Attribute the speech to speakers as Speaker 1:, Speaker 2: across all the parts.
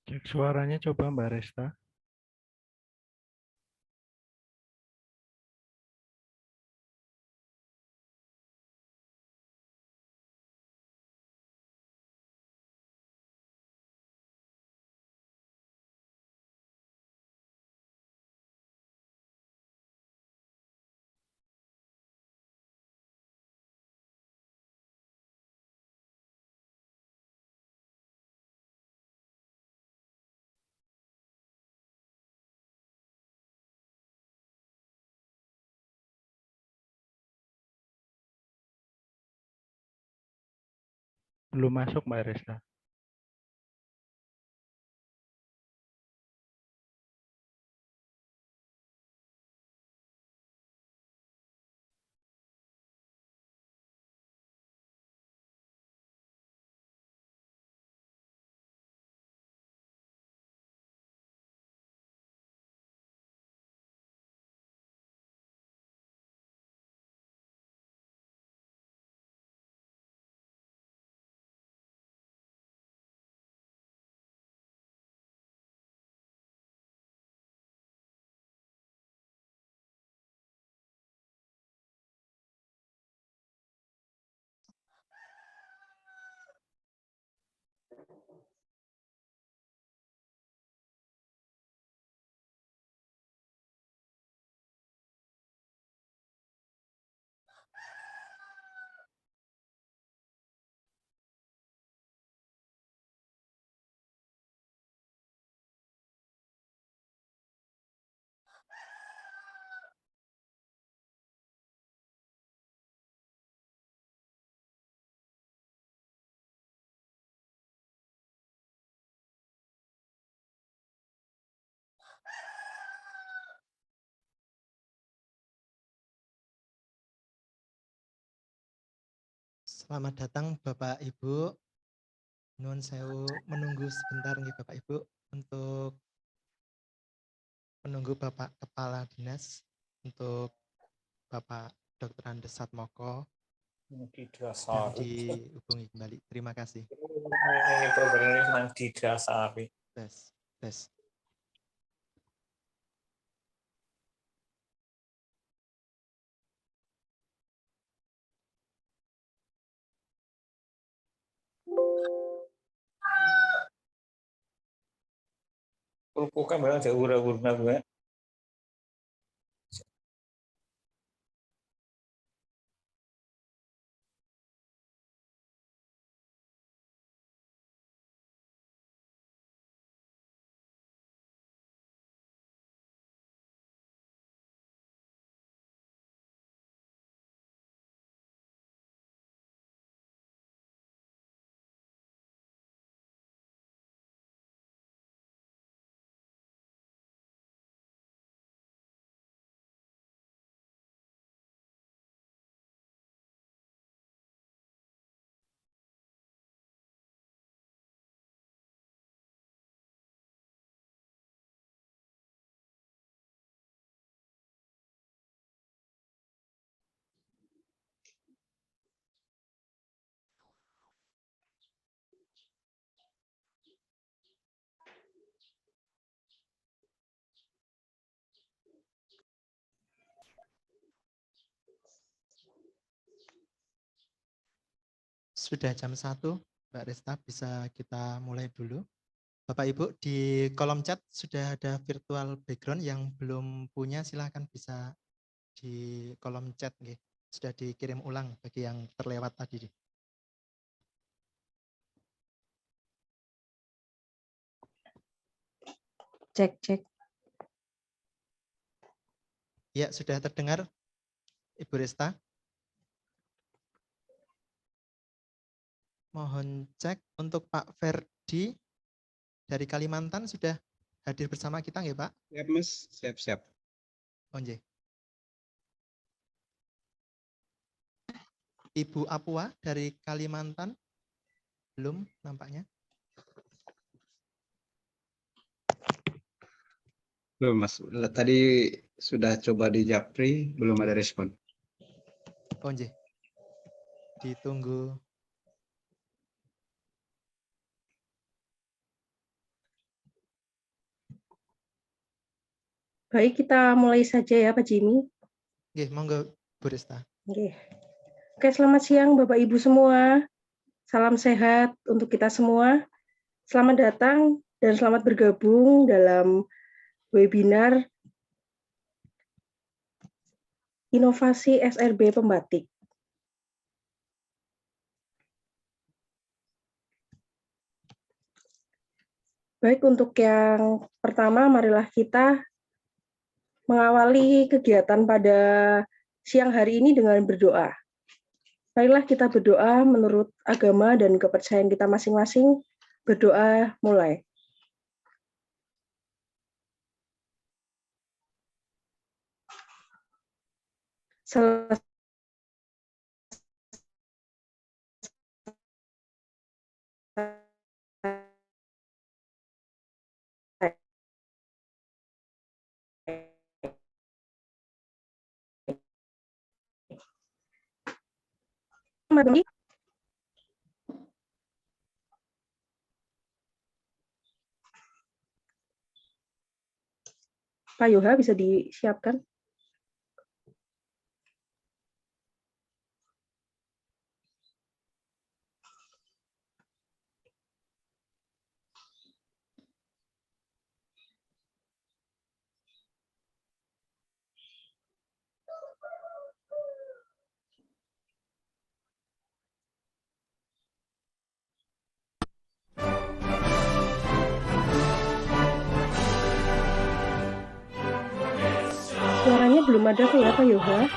Speaker 1: Cek suaranya coba Mbak Resta. Belum masuk Mbak Resta.
Speaker 2: Selamat datang Bapak Ibu. Nuwun sewu menunggu sebentar nih Bapak Ibu untuk menunggu Bapak Kepala Dinas untuk Bapak Dr. Andes Satmoko dan dihubungi kembali. Terima kasih.
Speaker 3: Ini programnya nang didasari.
Speaker 2: Tes, tes.
Speaker 3: Pulpukan memang ada ura-ura gue.
Speaker 2: sudah jam 1, Mbak Resta, bisa kita mulai dulu. Bapak Ibu, di kolom chat sudah ada virtual background, yang belum punya silahkan bisa di kolom chat. Sudah dikirim ulang bagi yang terlewat tadi.
Speaker 4: Cek.
Speaker 2: Ya, sudah terdengar, Ibu Resta. Mohon cek untuk Pak Ferdi dari Kalimantan sudah hadir bersama kita nggih, Pak?
Speaker 5: Siap, Mas. Siap.
Speaker 2: Oh, nggih. Ibu Apua dari Kalimantan belum nampaknya.
Speaker 5: Belum, Mas. Tadi sudah coba di Japri, belum ada respon.
Speaker 2: Oh, nggih. Ditunggu.
Speaker 4: Baik, kita mulai saja ya Pak Jimmy.
Speaker 2: Nggih, monggo Bu Resta.
Speaker 4: Oke. Oke, selamat siang Bapak Ibu semua. Salam sehat untuk kita semua. Selamat datang dan selamat bergabung dalam webinar Inovasi SRB Pembatik. Baik, untuk yang pertama, marilah kita mengawali kegiatan pada siang hari ini dengan berdoa. Marilah kita berdoa menurut agama dan kepercayaan kita masing-masing. Berdoa mulai. Selesai. Pak Yoha bisa disiapkan. Suaranya belum ada ya Pak Yoha.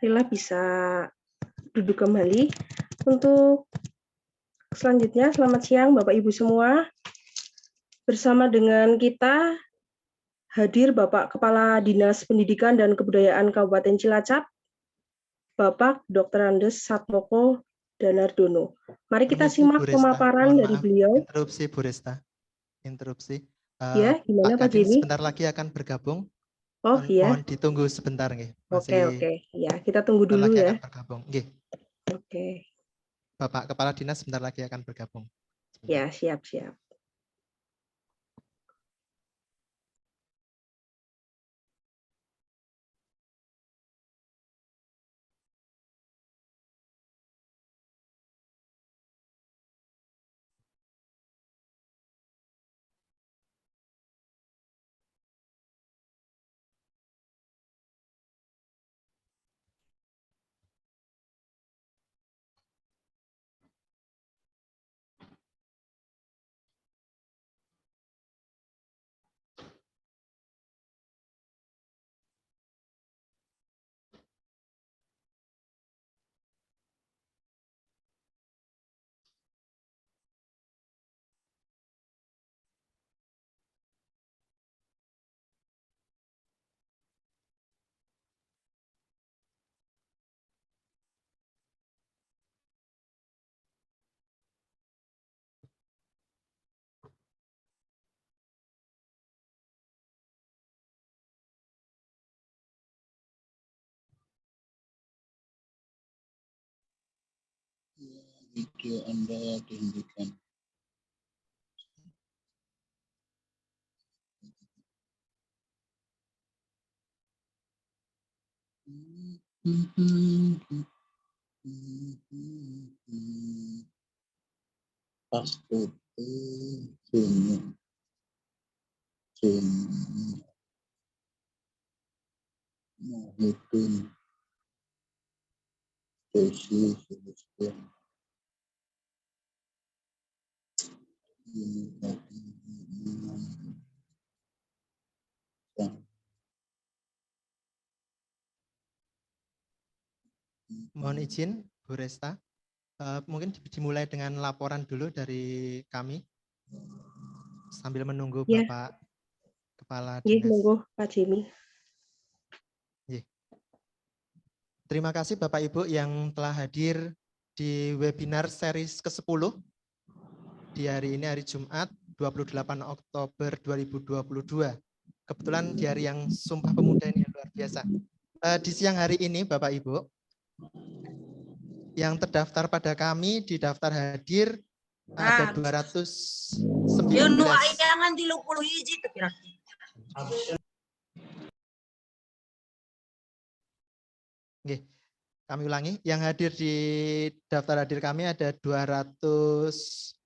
Speaker 4: Marilah bisa duduk kembali. Untuk selanjutnya, selamat siang Bapak Ibu semua. Bersama dengan kita hadir Bapak Kepala Dinas Pendidikan dan Kebudayaan Kabupaten Cilacap, Bapak Dr. Andes Satmoko Danardono. Mari kita
Speaker 2: Permisi,
Speaker 4: simak
Speaker 2: Bu Resta.
Speaker 4: pemaparan
Speaker 2: Mohon
Speaker 4: dari
Speaker 2: maaf,
Speaker 4: beliau.
Speaker 2: interupsi Bu Resta. Interupsi.
Speaker 4: Ya, gimana
Speaker 2: Pak
Speaker 4: Pak
Speaker 2: Kadin
Speaker 4: Jimmy?
Speaker 2: sebentar lagi akan bergabung.
Speaker 4: Oh iya,
Speaker 2: Mohon ditunggu sebentar nggih.
Speaker 4: oke. Ya, kita tunggu
Speaker 2: Sebentar
Speaker 4: dulu
Speaker 2: lagi
Speaker 4: ya.
Speaker 2: akan bergabung. Nggih.
Speaker 4: Oke,
Speaker 2: Bapak Kepala Dinas sebentar lagi akan bergabung. Sebentar.
Speaker 4: ya siap.
Speaker 6: Video Anda dihentikan. Password Zoom. Muhyiddin Desi Sebastian.
Speaker 2: Mohon izin, Bu Resta. Mungkin dimulai dengan laporan dulu dari kami sambil menunggu
Speaker 4: Ya.
Speaker 2: Bapak Kepala
Speaker 4: Iya,
Speaker 2: Dinas.
Speaker 4: monggo Pak Jimmy.
Speaker 2: Terima kasih Bapak Ibu yang telah hadir di webinar series ke-10 di hari ini, hari Jumat 28 Oktober 2022. Kebetulan di hari yang Sumpah Pemuda ini yang luar biasa. Di siang hari ini Bapak Ibu, yang terdaftar pada kami di daftar hadir ada 219. Oke, kami ulangi, yang hadir di daftar hadir kami ada 226.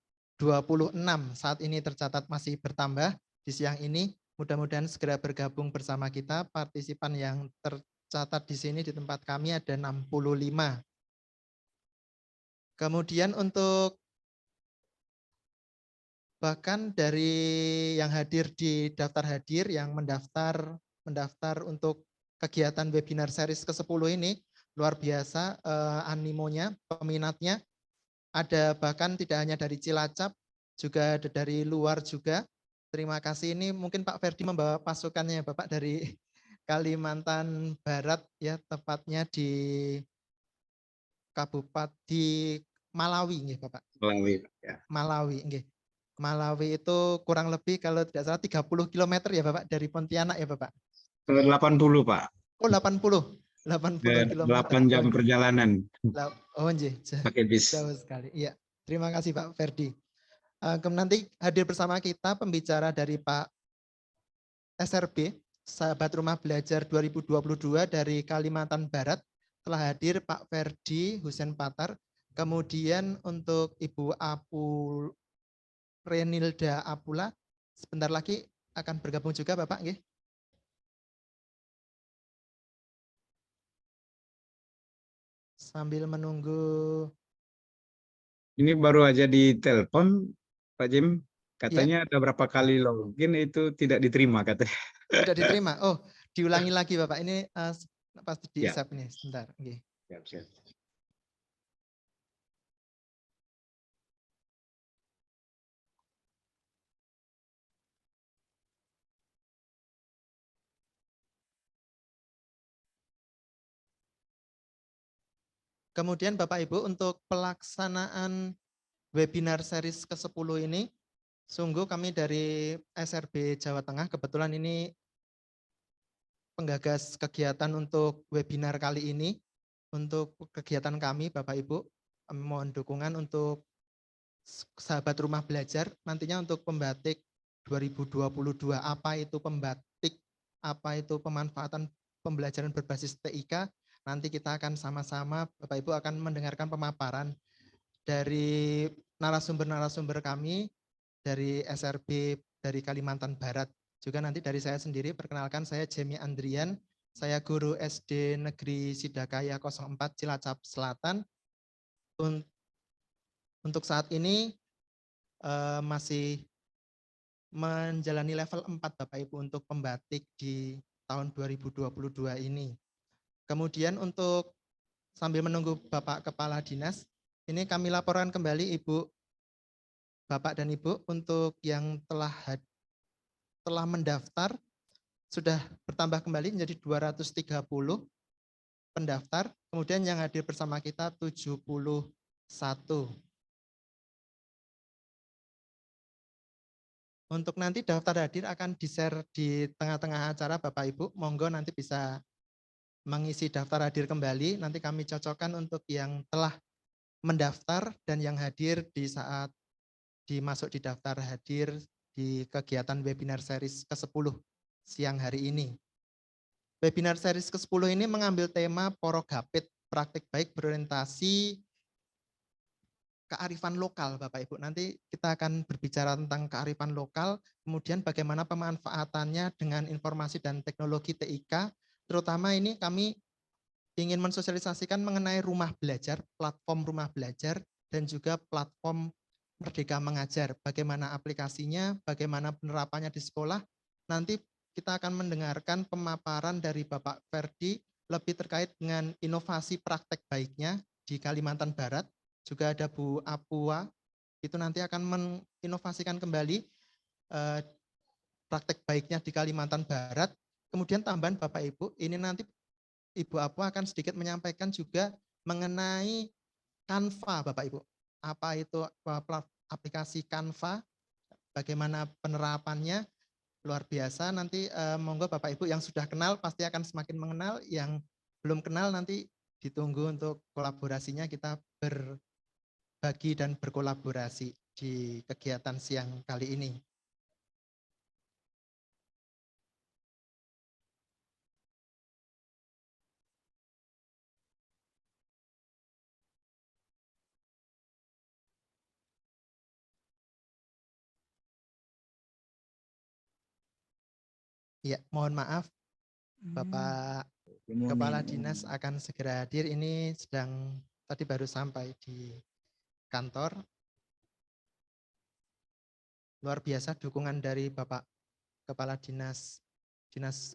Speaker 2: Saat ini tercatat masih bertambah di siang ini. Mudah-mudahan segera bergabung bersama kita. Partisipan yang tercatat di sini di tempat kami ada 65. Kemudian untuk bahkan dari yang hadir di daftar hadir, yang mendaftar untuk kegiatan webinar series ke-10 ini, luar biasa animonya, peminatnya. Ada bahkan tidak hanya dari Cilacap, juga ada dari luar juga. Terima kasih. Ini mungkin Pak Ferdi membawa pasukannya Bapak dari Kalimantan Barat ya, tepatnya di Kabupaten Malawi nggih Bapak.
Speaker 5: Malawi, ya.
Speaker 2: Malawi nggih. Malawi itu kurang lebih kalau tidak salah 30 km ya Bapak dari Pontianak ya Bapak.
Speaker 5: 80 Pak.
Speaker 2: Oh 80 km.
Speaker 5: 8 jam perjalanan.
Speaker 2: Oh nggih,
Speaker 5: Pakai bis.
Speaker 2: jauh sekali. Iya. Terima kasih Pak Ferdi. Nanti hadir bersama kita pembicara dari Pak SRB, Sahabat Rumah Belajar 2022 dari Kalimantan Barat. Telah hadir Pak Ferdi Husen Patar. Kemudian untuk Ibu Renilda Apula, sebentar lagi akan bergabung juga Bapak. Nggih. Sambil menunggu.
Speaker 5: Ini baru aja ditelepon Pak Jim, katanya
Speaker 2: Ya.
Speaker 5: ada berapa kali login itu tidak diterima katanya.
Speaker 2: Tidak diterima. Oh, diulangi lagi Bapak. Ini pasti di
Speaker 5: Ya.
Speaker 2: save nih sebentar. Nggih.
Speaker 5: Siap.
Speaker 2: Kemudian Bapak Ibu untuk pelaksanaan webinar series ke-10 ini, sungguh kami dari SRB Jawa Tengah, kebetulan ini penggagas kegiatan untuk webinar kali ini. Untuk kegiatan kami Bapak Ibu, kami mohon dukungan untuk sahabat rumah belajar nantinya untuk pembatik 2022. Apa itu pembatik, apa itu pemanfaatan pembelajaran berbasis TIK, nanti kita akan sama-sama Bapak Ibu akan mendengarkan pemaparan dari narasumber-narasumber kami dari SRB dari Kalimantan Barat. Juga nanti dari saya sendiri, perkenalkan saya Jamie Andrian, saya guru SD Negeri Sidakaya 04 Cilacap Selatan. Untuk saat ini masih menjalani level 4 Bapak Ibu untuk pembatik di tahun 2022 ini. Kemudian untuk sambil menunggu Bapak Kepala Dinas, ini kami laporkan kembali Ibu, Bapak dan Ibu untuk yang telah mendaftar sudah bertambah kembali menjadi 230 pendaftar, kemudian yang hadir bersama kita 71. Untuk nanti daftar hadir akan di-share di tengah-tengah acara Bapak Ibu, monggo nanti bisa mengisi daftar hadir kembali, nanti kami cocokkan untuk yang telah mendaftar dan yang hadir di saat dimasuk di daftar hadir di kegiatan webinar series ke-10 siang hari ini. Webinar series ke-10 ini mengambil tema Porogapit, praktik baik berorientasi kearifan lokal Bapak Ibu. Nanti kita akan berbicara tentang kearifan lokal, kemudian bagaimana pemanfaatannya dengan informasi dan teknologi TIK, terutama ini kami ingin mensosialisasikan mengenai rumah belajar, platform rumah belajar, dan juga platform Merdeka Mengajar. Bagaimana aplikasinya, bagaimana penerapannya di sekolah. Nanti kita akan mendengarkan pemaparan dari Bapak Ferdi lebih terkait dengan inovasi praktek baiknya di Kalimantan Barat. Juga ada Bu Apua, itu nanti akan menginovasikan kembali praktek baiknya di Kalimantan Barat. Kemudian tambahan Bapak Ibu, ini nanti Ibu Apua akan sedikit menyampaikan juga mengenai Canva Bapak Ibu. Apa itu aplikasi Canva, bagaimana penerapannya, luar biasa. Nanti monggo Bapak Ibu yang sudah kenal pasti akan semakin mengenal, yang belum kenal nanti ditunggu untuk kolaborasinya, kita berbagi dan berkolaborasi di kegiatan siang kali ini. Ya, mohon maaf Bapak Kepala Dinas akan segera hadir. Ini sedang tadi baru sampai di kantor. Luar biasa dukungan dari Bapak Kepala Dinas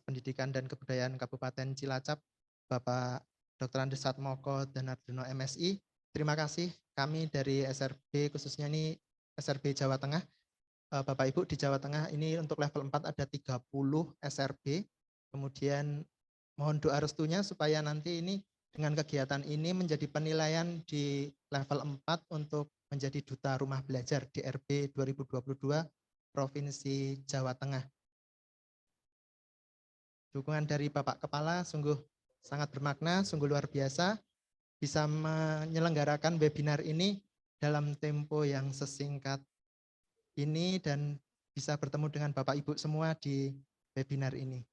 Speaker 2: Pendidikan dan Kebudayaan Kabupaten Cilacap, Bapak Dr. Andes Satmoko dan Ardono MSI. Terima kasih kami dari SRB, khususnya ini SRB Jawa Tengah. Bapak Ibu di Jawa Tengah ini untuk level 4 ada 30 SRB. Kemudian mohon doa restunya supaya nanti ini dengan kegiatan ini menjadi penilaian di level 4 untuk menjadi duta rumah belajar di RB 2022 Provinsi Jawa Tengah. Dukungan dari Bapak Kepala sungguh sangat bermakna, sungguh luar biasa bisa menyelenggarakan webinar ini dalam tempo yang sesingkat ini dan bisa bertemu dengan Bapak Ibu semua di webinar ini.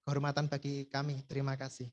Speaker 2: Kehormatan bagi kami. Terima kasih.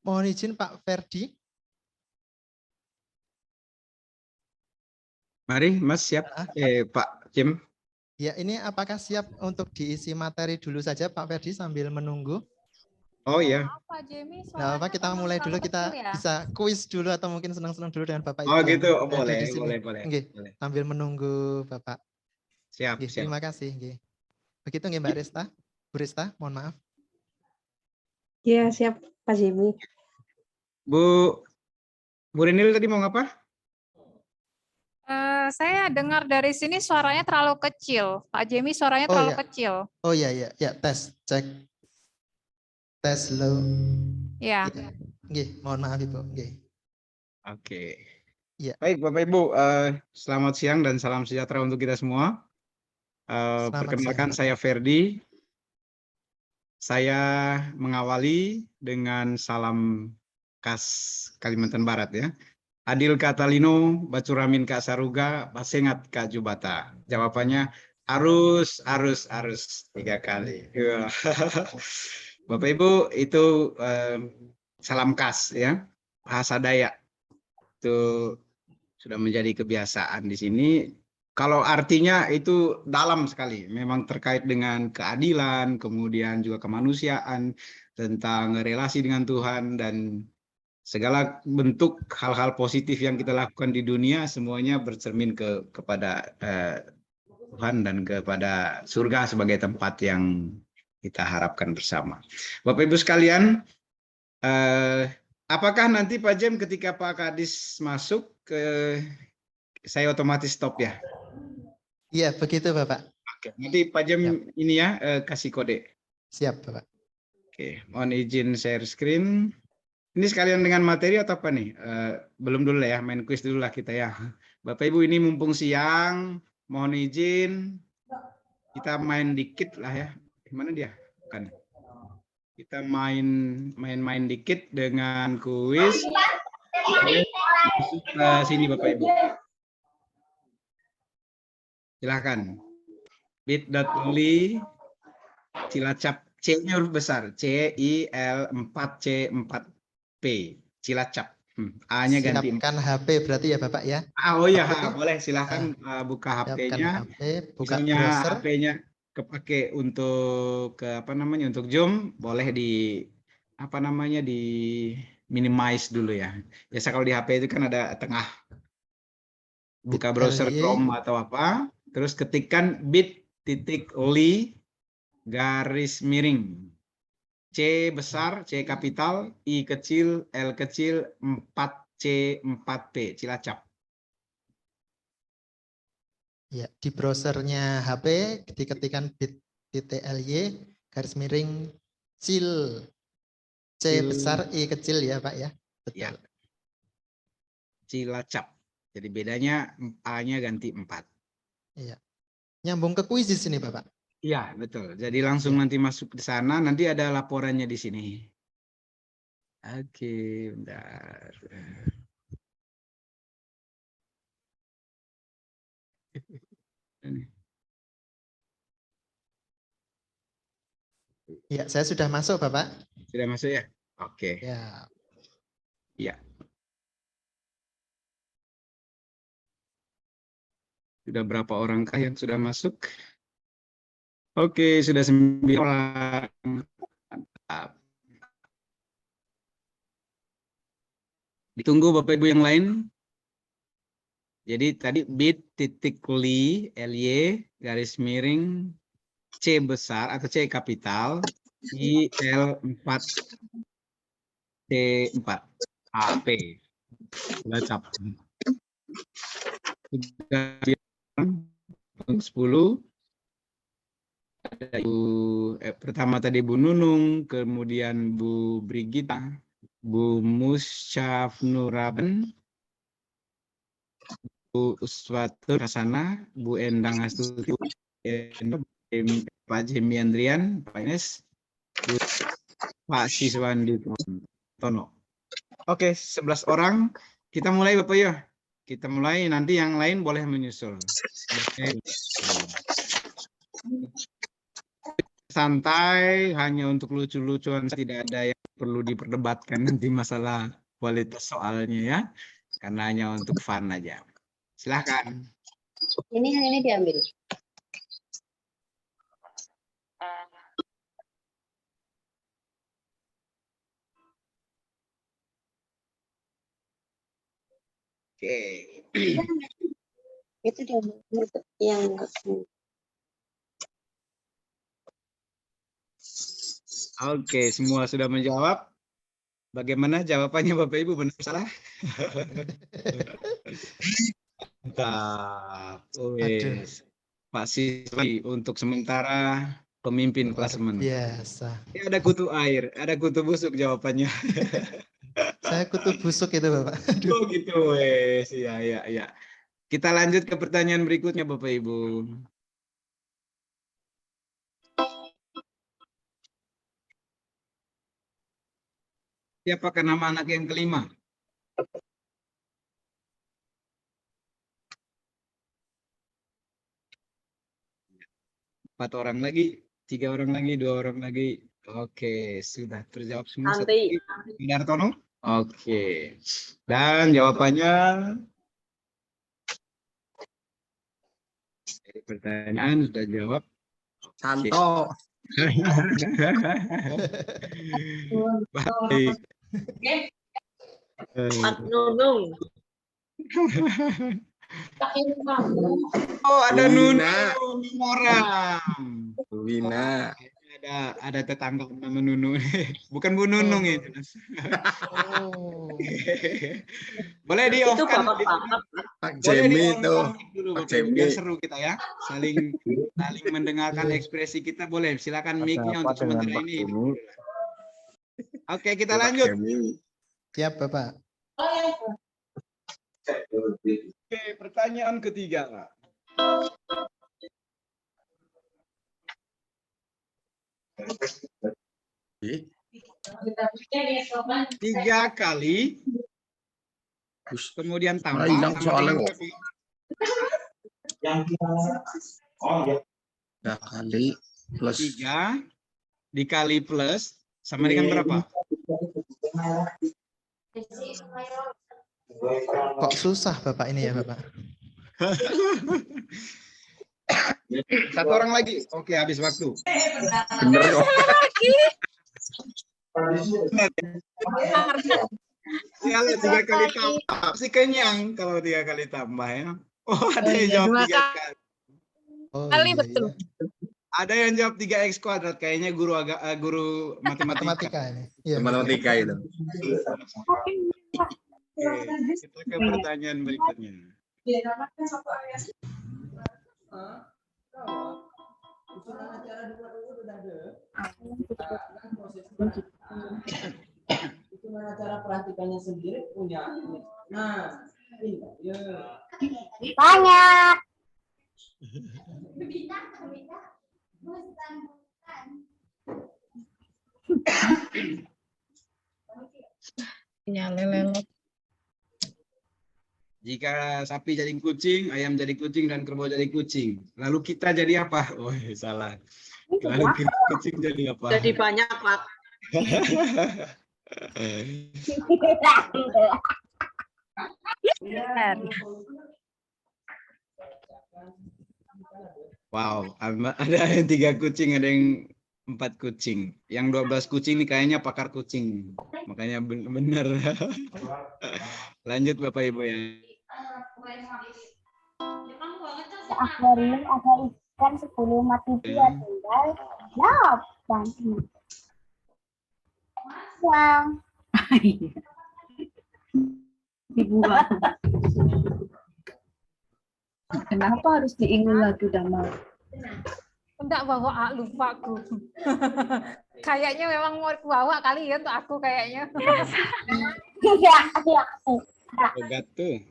Speaker 2: Mohon izin Pak Ferdi.
Speaker 5: Mari Mas siap. Pak Jim.
Speaker 2: Ya, ini apakah siap untuk diisi materi dulu saja Pak Ferdi sambil menunggu?
Speaker 5: Oh iya.
Speaker 7: Pak Jemi,
Speaker 2: Nah, Pak, kita mulai dulu, kita bisa kuis dulu atau mungkin senang-senang dulu dengan Bapak Ibu
Speaker 5: Oh
Speaker 2: yang
Speaker 5: gitu, oh,
Speaker 2: ada
Speaker 5: boleh,
Speaker 2: di sini.
Speaker 5: boleh.
Speaker 2: Nggih, sambil menunggu Bapak.
Speaker 5: Siap,
Speaker 2: Nggih,
Speaker 5: siap.
Speaker 2: terima kasih. Nggih. Begitu nggih Mbak Resta? Bu Resta, mohon maaf.
Speaker 4: Ya, siap Pak Jemi.
Speaker 5: Bu Rinil tadi mau ngapa?
Speaker 7: Saya dengar dari sini suaranya terlalu kecil. Pak Jemi suaranya
Speaker 2: Oh,
Speaker 7: terlalu
Speaker 2: ya.
Speaker 7: kecil.
Speaker 2: Oh iya, tes, cek. Tes low.
Speaker 7: Ya.
Speaker 2: Nggih, mohon maaf Ibu. Nggih.
Speaker 5: Oke.
Speaker 2: Iya.
Speaker 5: Baik Bapak Ibu, selamat siang dan salam sejahtera untuk kita semua. Perkenalkan saya Ferdi. Saya mengawali dengan salam khas Kalimantan Barat ya. Adil Katalino, Bacuramin Kak Saruga, Basengat Kak Jubata. Jawabannya arus 3 kali. Bapak Ibu, itu salam khas ya, bahasa Dayak. Itu sudah menjadi kebiasaan di sini. Kalau artinya itu dalam sekali, memang terkait dengan keadilan, kemudian juga kemanusiaan, tentang relasi dengan Tuhan, dan segala bentuk hal-hal positif yang kita lakukan di dunia, semuanya bercermin kepada Tuhan dan kepada surga sebagai tempat yang kita harapkan bersama. Bapak Ibu sekalian, apakah nanti Pak Jem ketika Pak Kadis masuk, saya otomatis stop ya?
Speaker 2: Iya, begitu Bapak.
Speaker 5: Oke, nanti Pak Jem ini ya, kasih kode.
Speaker 2: Siap Bapak.
Speaker 5: Oke, mohon izin share screen. Ini sekalian dengan materi atau apa nih? Belum dulu ya, main quiz dulu lah kita ya. Bapak Ibu ini mumpung siang, mohon izin kita main dikit lah ya. Gimana dia? Bukan. Kita main dikit dengan kuis. Masuk ke sini Bapak Ibu. Silahkan. bit.ly Cilacap, C-nya huruf besar, CIL4C4P, Cilacap. A-nya ganti.
Speaker 2: Siapkan HP berarti ya Bapak ya.
Speaker 5: Oh iya, boleh silahkan buka HP-nya.
Speaker 2: buka
Speaker 5: misalnya
Speaker 2: browser.
Speaker 5: HP-nya kepake untuk untuk Zoom, boleh di di minimize dulu ya. Biasa kalau di HP itu kan ada tengah, buka browser Chrome atau apa, terus ketikkan bit.ly garis miring C besar, C kapital, I kecil, L kecil, 4C4P, Cilacap.
Speaker 2: Ya, di browsernya HP diketikkan bit.ly garis miring cil, C besar, I kecil ya Pak ya. Betul.
Speaker 5: Ya. Cilacap. Jadi bedanya A-nya ganti 4.
Speaker 2: Iya. Nyambung ke kuis di sini Bapak.
Speaker 5: Iya, betul. Jadi langsung nanti masuk ke sana, nanti ada laporannya di sini. Oke, bentar.
Speaker 2: Ya, saya sudah masuk Bapak.
Speaker 5: Sudah masuk ya? Oke.
Speaker 2: Ya.
Speaker 5: Ya. Sudah berapa orangkah yang sudah masuk? Oke, sudah 9 orang. Mantap. Ditunggu Bapak Ibu yang lain. Jadi tadi bit.ly garis miring C besar atau C kapital IL4 C4 AP. Cilacap. Sudah 10. Ada pertama tadi Bu Nunung, kemudian Bu Brigita, Bu Musyafnuraben, Bu Uswatur Kasana, Bu Endang Astuti, Pak Jemi Andrian, Pak Ines, Pak Siswandi Tono. Oke, 11 orang. Kita mulai Bapak ya. Kita mulai, nanti yang lain boleh menyusul. Santai, hanya untuk lucu-lucuan, tidak ada yang perlu diperdebatkan nanti masalah kualitas soalnya ya, karena hanya untuk fun aja. Silahkan.
Speaker 8: Ini diambil.
Speaker 5: Oke.
Speaker 8: Itu diambil yang
Speaker 5: Oke, semua sudah menjawab. Bagaimana jawabannya Bapak Ibu, benar salah? Mantap. Wes. Pak Siswi untuk sementara pemimpin klasemen.
Speaker 2: Biasa.
Speaker 5: Ini ada kutu air, ada kutu busuk jawabannya.
Speaker 2: Saya kutu busuk itu Bapak.
Speaker 5: Oh gitu wes. Ya. Kita lanjut ke pertanyaan berikutnya Bapak Ibu. Siapakah nama anak yang kelima? Empat orang lagi, 3 orang lagi, 2 orang lagi. Oke, sudah terjawab semua.
Speaker 8: Santi.
Speaker 5: Dartono? Oke. Dan jawabannya pertanyaan sudah jawab.
Speaker 9: Santo.
Speaker 5: Baik.
Speaker 8: Pat Nunung.
Speaker 5: Oh, ada
Speaker 9: Wina.
Speaker 5: Nunu orang.
Speaker 9: Wina.
Speaker 5: Ada tetangga nama Nunu. Bukan Bu Nunung itu. Boleh di off
Speaker 8: Itu
Speaker 5: kan?
Speaker 9: Pak Jemi itu. Pak Jemi.
Speaker 5: Biar seru kita ya. Saling mendengarkan ekspresi kita. Boleh silakan mic-nya untuk sementara ini. Oke, kita lanjut.
Speaker 2: Siap Bapak.
Speaker 5: Oke, pertanyaan ketiga, Pak. Tiga kali, kemudian tambah.
Speaker 9: Hilang soalnya kok. 3 kali plus
Speaker 5: 3 dikali plus sama dengan berapa?
Speaker 2: Kok susah Bapak ini ya Bapak?
Speaker 5: Satu orang lagi. Oke, habis waktu.
Speaker 9: bener kok.
Speaker 5: Ya, 3 kali tambah. Pasti kenyang kalau 3 kali tambah ya. Oh, ada yang jawab 3 kali.
Speaker 2: Oh,
Speaker 7: Kali
Speaker 2: iya,
Speaker 7: betul.
Speaker 2: iya.
Speaker 5: Ada yang jawab 3x kuadrat. Kayaknya guru matematika.
Speaker 2: Matematika ini. Iya,
Speaker 9: Matematika itu.
Speaker 5: Oke, kita ke pertanyaan berikutnya.
Speaker 10: Cara perhatikannya sendiri punya. Nah,
Speaker 8: Banyak.
Speaker 5: Jika sapi jadi kucing, ayam jadi kucing, dan kerbau jadi kucing. Lalu kita jadi apa? Oh, salah. Lalu kucing jadi apa?
Speaker 8: Jadi banyak, Pak.
Speaker 5: Wow, ada yang 3 kucing, ada yang 4 kucing. Yang 12 kucing ini kayaknya pakar kucing. Makanya benar. Lanjut Bapak Ibu ya.
Speaker 11: Akuarium ada ikan 10 mati dia tinggal 8. Yang
Speaker 10: dibuang. Kenapa harus diingat lagi Dama?
Speaker 7: Enggak bawa lupa aku. Kayaknya memang mau bawa kali ya untuk aku kayaknya.
Speaker 11: iya.
Speaker 5: Gato.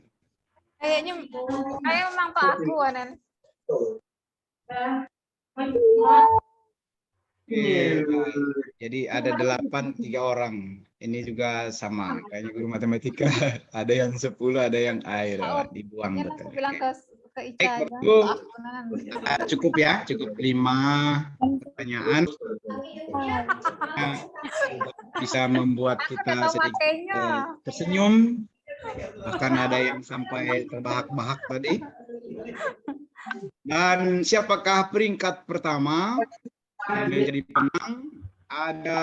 Speaker 7: Kayaknya memang untuk aku Anen.
Speaker 5: Jadi ada 8, 3 orang. Ini juga sama. Kayaknya guru matematika. Ada yang 10, ada yang air. Dibuang.
Speaker 7: Aku
Speaker 5: Betul.
Speaker 7: bilang ke Ica aja.
Speaker 5: Bu.
Speaker 7: Untuk aku, Nan.
Speaker 5: Cukup ya. Cukup 5 pertanyaan. bisa membuat kita
Speaker 7: Tahu
Speaker 5: sedikit
Speaker 7: makainya.
Speaker 5: tersenyum. Bahkan ada yang sampai terbahak-bahak tadi. Dan siapakah peringkat pertama yang menjadi pemenang? Ada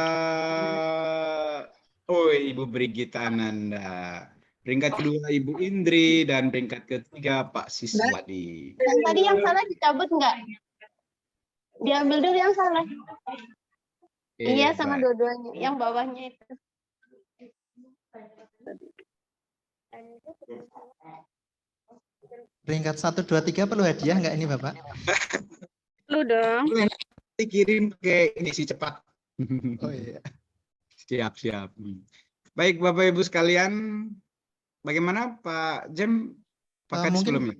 Speaker 5: Ibu Brigita Ananda. Peringkat kedua Ibu Indri dan peringkat ketiga Pak Siswadi.
Speaker 11: Yang tadi yang salah dicabut nggak? Diambil dulu yang salah. Iya, sama
Speaker 5: Hebat.
Speaker 11: dua-duanya. Yang bawahnya itu.
Speaker 2: Peringkat 1, 2, 3 perlu hadiah nggak ini Bapak?
Speaker 11: Lu dong.
Speaker 5: Dikirim ke edisi cepat.
Speaker 2: Oh iya.
Speaker 5: Siap. Baik Bapak Ibu sekalian, bagaimana Pak Jem? Paket
Speaker 2: Mungkin
Speaker 5: sebelumnya.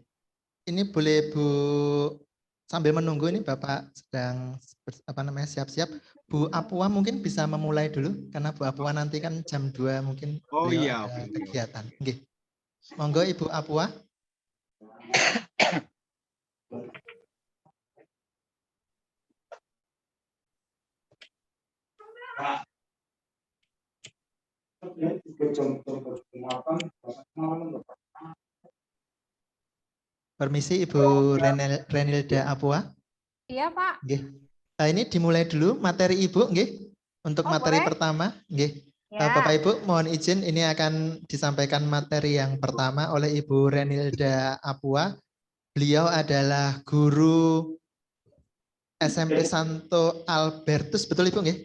Speaker 2: ini boleh Bu, sambil menunggu ini Bapak sedang siap-siap. Bu Apua mungkin bisa memulai dulu karena Bu Apua nanti kan jam 2 mungkin
Speaker 5: Oh
Speaker 2: beliau
Speaker 5: iya,
Speaker 2: ada
Speaker 5: oke.
Speaker 2: kegiatan. Nggih. Monggo Ibu Apua. Permisi Ibu Renilda Apua.
Speaker 7: Iya, Pak.
Speaker 2: Nggih. Nah, ini dimulai dulu materi Ibu nggih. Untuk materi
Speaker 7: boleh.
Speaker 2: pertama, nggih.
Speaker 7: Ya.
Speaker 2: Bapak Ibu mohon izin ini akan disampaikan materi yang pertama oleh Ibu Renilda Apua. Beliau adalah guru SMP Santo Albertus, betul Ibu nggih?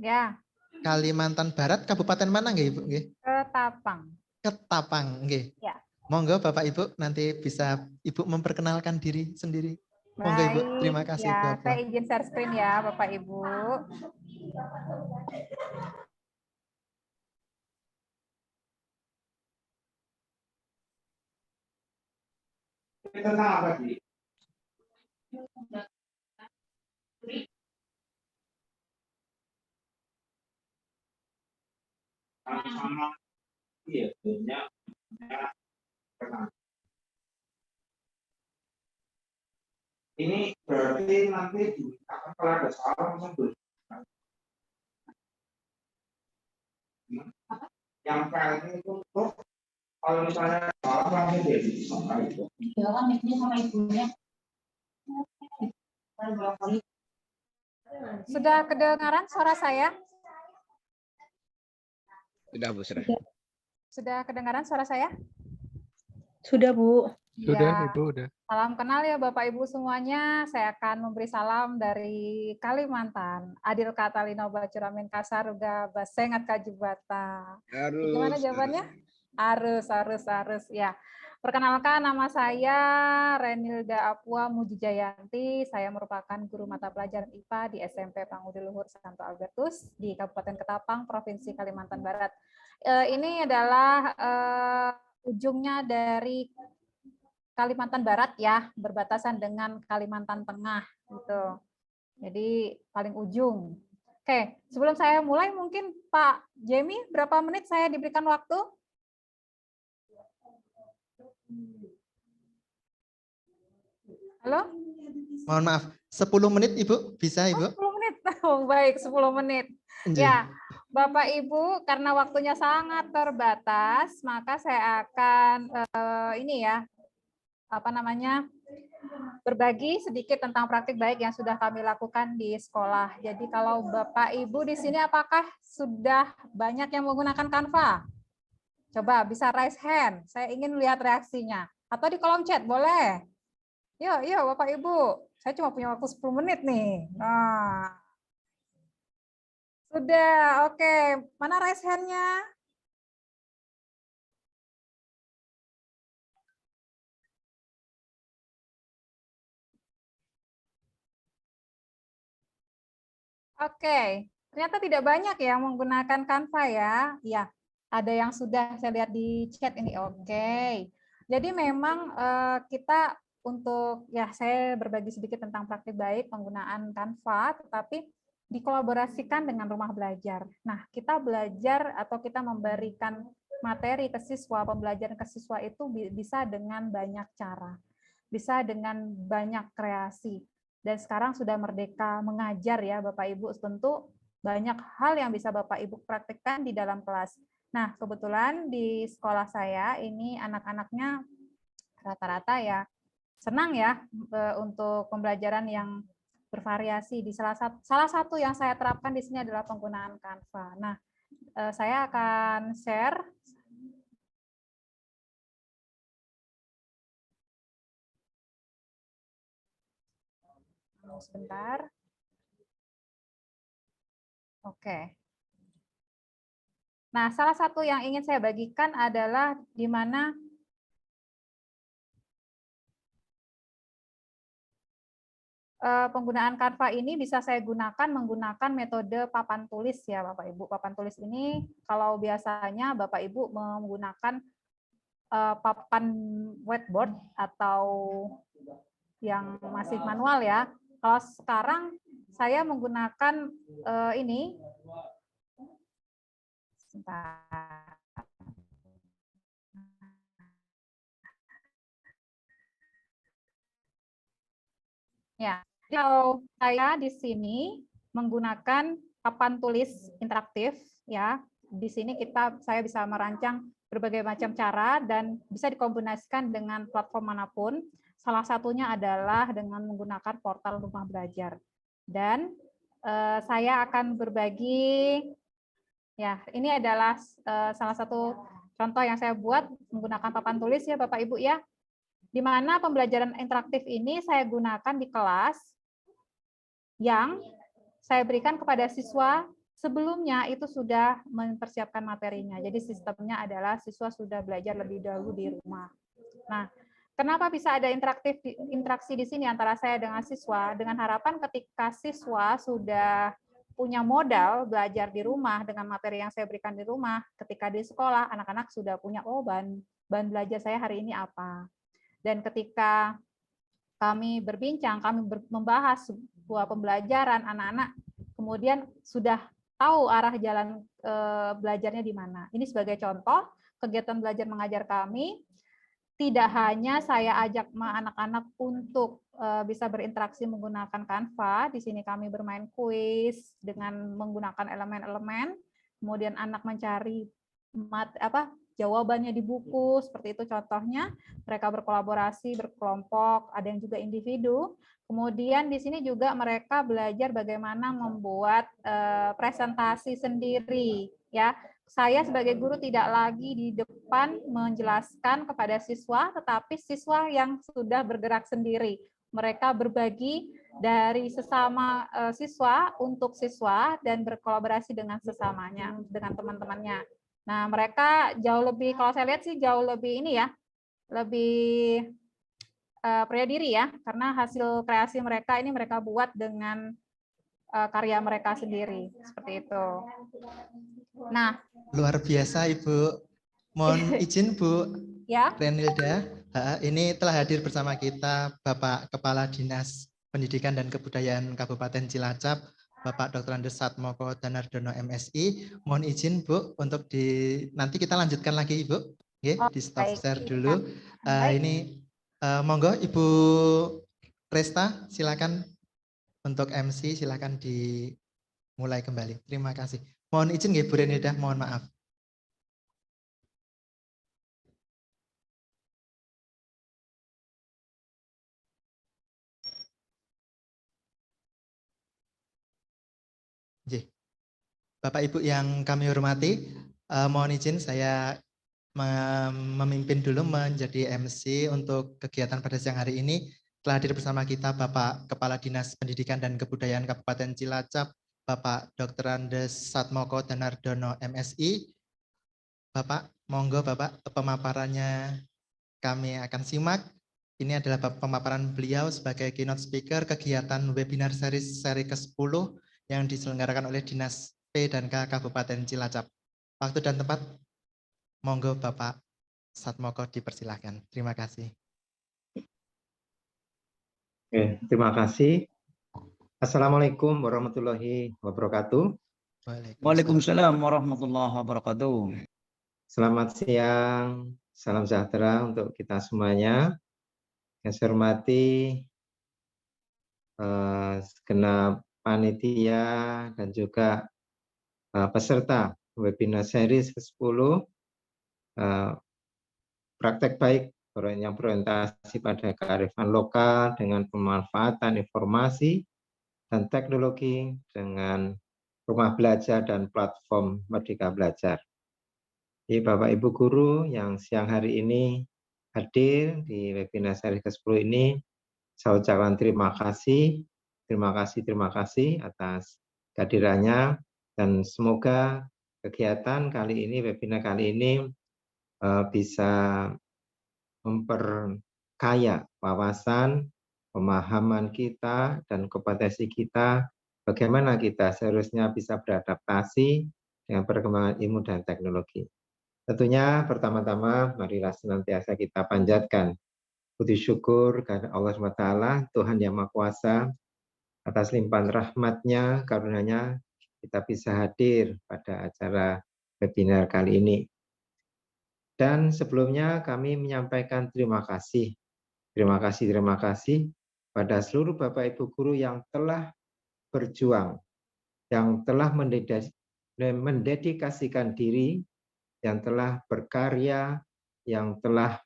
Speaker 7: Ya.
Speaker 2: Kalimantan Barat, Kabupaten mana nggih Ibu nggih?
Speaker 7: Ketapang.
Speaker 2: Ketapang nggih.
Speaker 7: Ya.
Speaker 2: Monggo Bapak Ibu nanti bisa Ibu memperkenalkan diri sendiri. Monggo Ibu, terima kasih
Speaker 7: ya,
Speaker 2: Ibu Apua.
Speaker 7: saya izin share screen ya Bapak Ibu.
Speaker 5: Tentang apa sih? Sama iya punya ini berarti nanti akan kalau ada salah langsung yang PLN itu kalau misalnya salah langsung jadi sama itu.
Speaker 10: Jangan misalnya sama ibunya.
Speaker 7: Sudah kedengaran suara saya?
Speaker 5: Sudah Bu, sudah.
Speaker 7: Sudah kedengaran suara saya?
Speaker 4: Sudah, Bu.
Speaker 1: Sudah,
Speaker 7: Ya.
Speaker 1: Ibu, udah.
Speaker 7: Salam kenal ya Bapak Ibu semuanya. Saya akan memberi salam dari Kalimantan. Adil Katalino Bacuramin Kasaruga Basengat Kajubata. Gimana jawabannya? Harus. Ya. Perkenalkan, nama saya Renilda Apua Mujijayanti. Saya merupakan guru mata pelajaran IPA di SMP Pangudi Luhur Santo Albertus di Kabupaten Ketapang, Provinsi Kalimantan Barat. Ini adalah ujungnya dari Kalimantan Barat ya, berbatasan dengan Kalimantan Tengah gitu. Jadi paling ujung. Oke, sebelum saya mulai mungkin Pak Jamie berapa menit saya diberikan waktu? Halo?
Speaker 2: Mohon maaf, 10 menit Ibu, bisa Ibu?
Speaker 7: 10 menit. Oh, baik, 10 menit. Ya, Bapak Ibu, karena waktunya sangat terbatas, maka saya akan berbagi sedikit tentang praktik baik yang sudah kami lakukan di sekolah. Jadi kalau Bapak Ibu di sini apakah sudah banyak yang menggunakan Canva? Coba bisa raise hand, saya ingin lihat reaksinya. Atau di kolom chat, boleh. Yuk Bapak Ibu, saya cuma punya waktu 10 menit nih. Nah, sudah, oke. Mana raise hand-nya? Oke, ternyata tidak banyak yang menggunakan Canva ya. Ya, ada yang sudah saya lihat di chat ini. Oke. Jadi memang kita saya berbagi sedikit tentang praktik baik penggunaan Canva, tetapi dikolaborasikan dengan rumah belajar. Nah, kita belajar atau kita memberikan materi ke siswa, pembelajaran ke siswa itu bisa dengan banyak cara, bisa dengan banyak kreasi. Dan sekarang sudah merdeka mengajar ya Bapak Ibu, tentu banyak hal yang bisa Bapak Ibu praktekkan di dalam kelas. Nah, kebetulan di sekolah saya ini anak-anaknya rata-rata ya senang ya untuk pembelajaran yang bervariasi. Di salah satu yang saya terapkan di sini adalah penggunaan Canva. Nah, saya akan share sebentar. Oke. Nah, salah satu yang ingin saya bagikan adalah di mana penggunaan Canva ini bisa saya gunakan menggunakan metode papan tulis ya Bapak Ibu. Papan tulis ini kalau biasanya Bapak Ibu menggunakan papan whiteboard atau yang masih manual ya. Kalau sekarang saya menggunakan ini. Sebentar. Ya, kalau saya di sini menggunakan papan tulis interaktif ya. Di sini saya bisa merancang berbagai macam cara dan bisa dikombinasikan dengan platform manapun. Salah satunya adalah dengan menggunakan portal Rumah Belajar. Dan saya akan berbagi ya, ini adalah salah satu contoh yang saya buat menggunakan papan tulis ya Bapak Ibu ya. Di mana pembelajaran interaktif ini saya gunakan di kelas yang saya berikan kepada siswa sebelumnya itu sudah mempersiapkan materinya. Jadi sistemnya adalah siswa sudah belajar lebih dahulu di rumah. Nah, kenapa bisa ada interaksi di sini antara saya dengan siswa? Dengan harapan ketika siswa sudah punya modal belajar di rumah dengan materi yang saya berikan di rumah, ketika di sekolah anak-anak sudah punya bahan belajar saya hari ini apa. Dan ketika kami berbincang, kami membahas sebuah pembelajaran, anak-anak kemudian sudah tahu arah jalan belajarnya di mana. Ini sebagai contoh, kegiatan belajar mengajar kami, tidak hanya saya ajak anak-anak untuk bisa berinteraksi menggunakan Canva, di sini kami bermain kuis dengan menggunakan elemen-elemen, kemudian anak mencari jawabannya di buku, seperti itu contohnya. Mereka berkolaborasi, berkelompok, ada yang juga individu. Kemudian di sini juga mereka belajar bagaimana membuat presentasi sendiri. Ya, saya sebagai guru tidak lagi di depan menjelaskan kepada siswa, tetapi siswa yang sudah bergerak sendiri. Mereka berbagi dari sesama siswa untuk siswa dan berkolaborasi dengan sesamanya, dengan teman-temannya. Nah, mereka jauh lebih, kalau saya lihat sih jauh lebih ini ya, lebih percaya diri ya, karena hasil kreasi mereka ini mereka buat dengan karya mereka sendiri, seperti itu. Nah,
Speaker 2: luar biasa Ibu. Mohon izin Bu
Speaker 7: ya.
Speaker 2: Renilda, ini telah hadir bersama kita Bapak Kepala Dinas Pendidikan dan Kebudayaan Kabupaten Cilacap, Bapak Dr. Andes Satmoko Danardono MSI. Mohon izin Bu untuk nanti kita lanjutkan lagi Ibu. Oke, di stop share dulu. Ini monggo Ibu Resta, silakan untuk MC, silakan dimulai kembali. Terima kasih. Mohon izin Bu Renilda, mohon maaf. Bapak Ibu yang kami hormati, mohon izin saya memimpin dulu menjadi MC untuk kegiatan pada siang hari ini. Telah hadir bersama kita Bapak Kepala Dinas Pendidikan dan Kebudayaan Kabupaten Cilacap, Bapak Dr. Andes Satmoko Danardono MSI. Bapak, monggo Bapak, pemaparannya kami akan simak. Ini adalah pemaparan beliau sebagai keynote speaker kegiatan webinar seri ke-10 yang diselenggarakan oleh Dinas P dan K Kabupaten Cilacap. Waktu dan tempat, monggo Bapak Satmoko dipersilakan. Terima kasih.
Speaker 12: Oke, terima kasih. Assalamualaikum warahmatullahi wabarakatuh.
Speaker 13: Waalaikumsalam warahmatullahi wabarakatuh.
Speaker 12: Selamat siang, salam sejahtera untuk kita semuanya. Yang saya hormati segenap panitia, dan juga peserta webinar series ke-10 praktek baik yang berorientasi pada kearifan lokal dengan pemanfaatan informasi dan teknologi dengan rumah belajar dan platform Merdeka Belajar. Jadi Bapak Ibu Guru yang siang hari ini hadir di webinar seri ke-10 ini, saya ucapkan terima kasih atas kehadirannya, dan semoga kegiatan kali ini, webinar kali ini bisa memperkaya wawasan, pemahaman kita, dan kompetensi kita, bagaimana kita seharusnya bisa beradaptasi dengan perkembangan ilmu dan teknologi. Tentunya pertama-tama marilah senantiasa kita panjatkan puji syukur kepada Allah SWT, Tuhan Yang Maha Kuasa, atas limpahan rahmat-Nya, karunia-Nya, kita bisa hadir pada acara webinar kali ini. Dan sebelumnya kami menyampaikan terima kasih pada seluruh Bapak Ibu Guru yang telah berjuang, yang telah mendedikasikan diri, yang telah berkarya, yang telah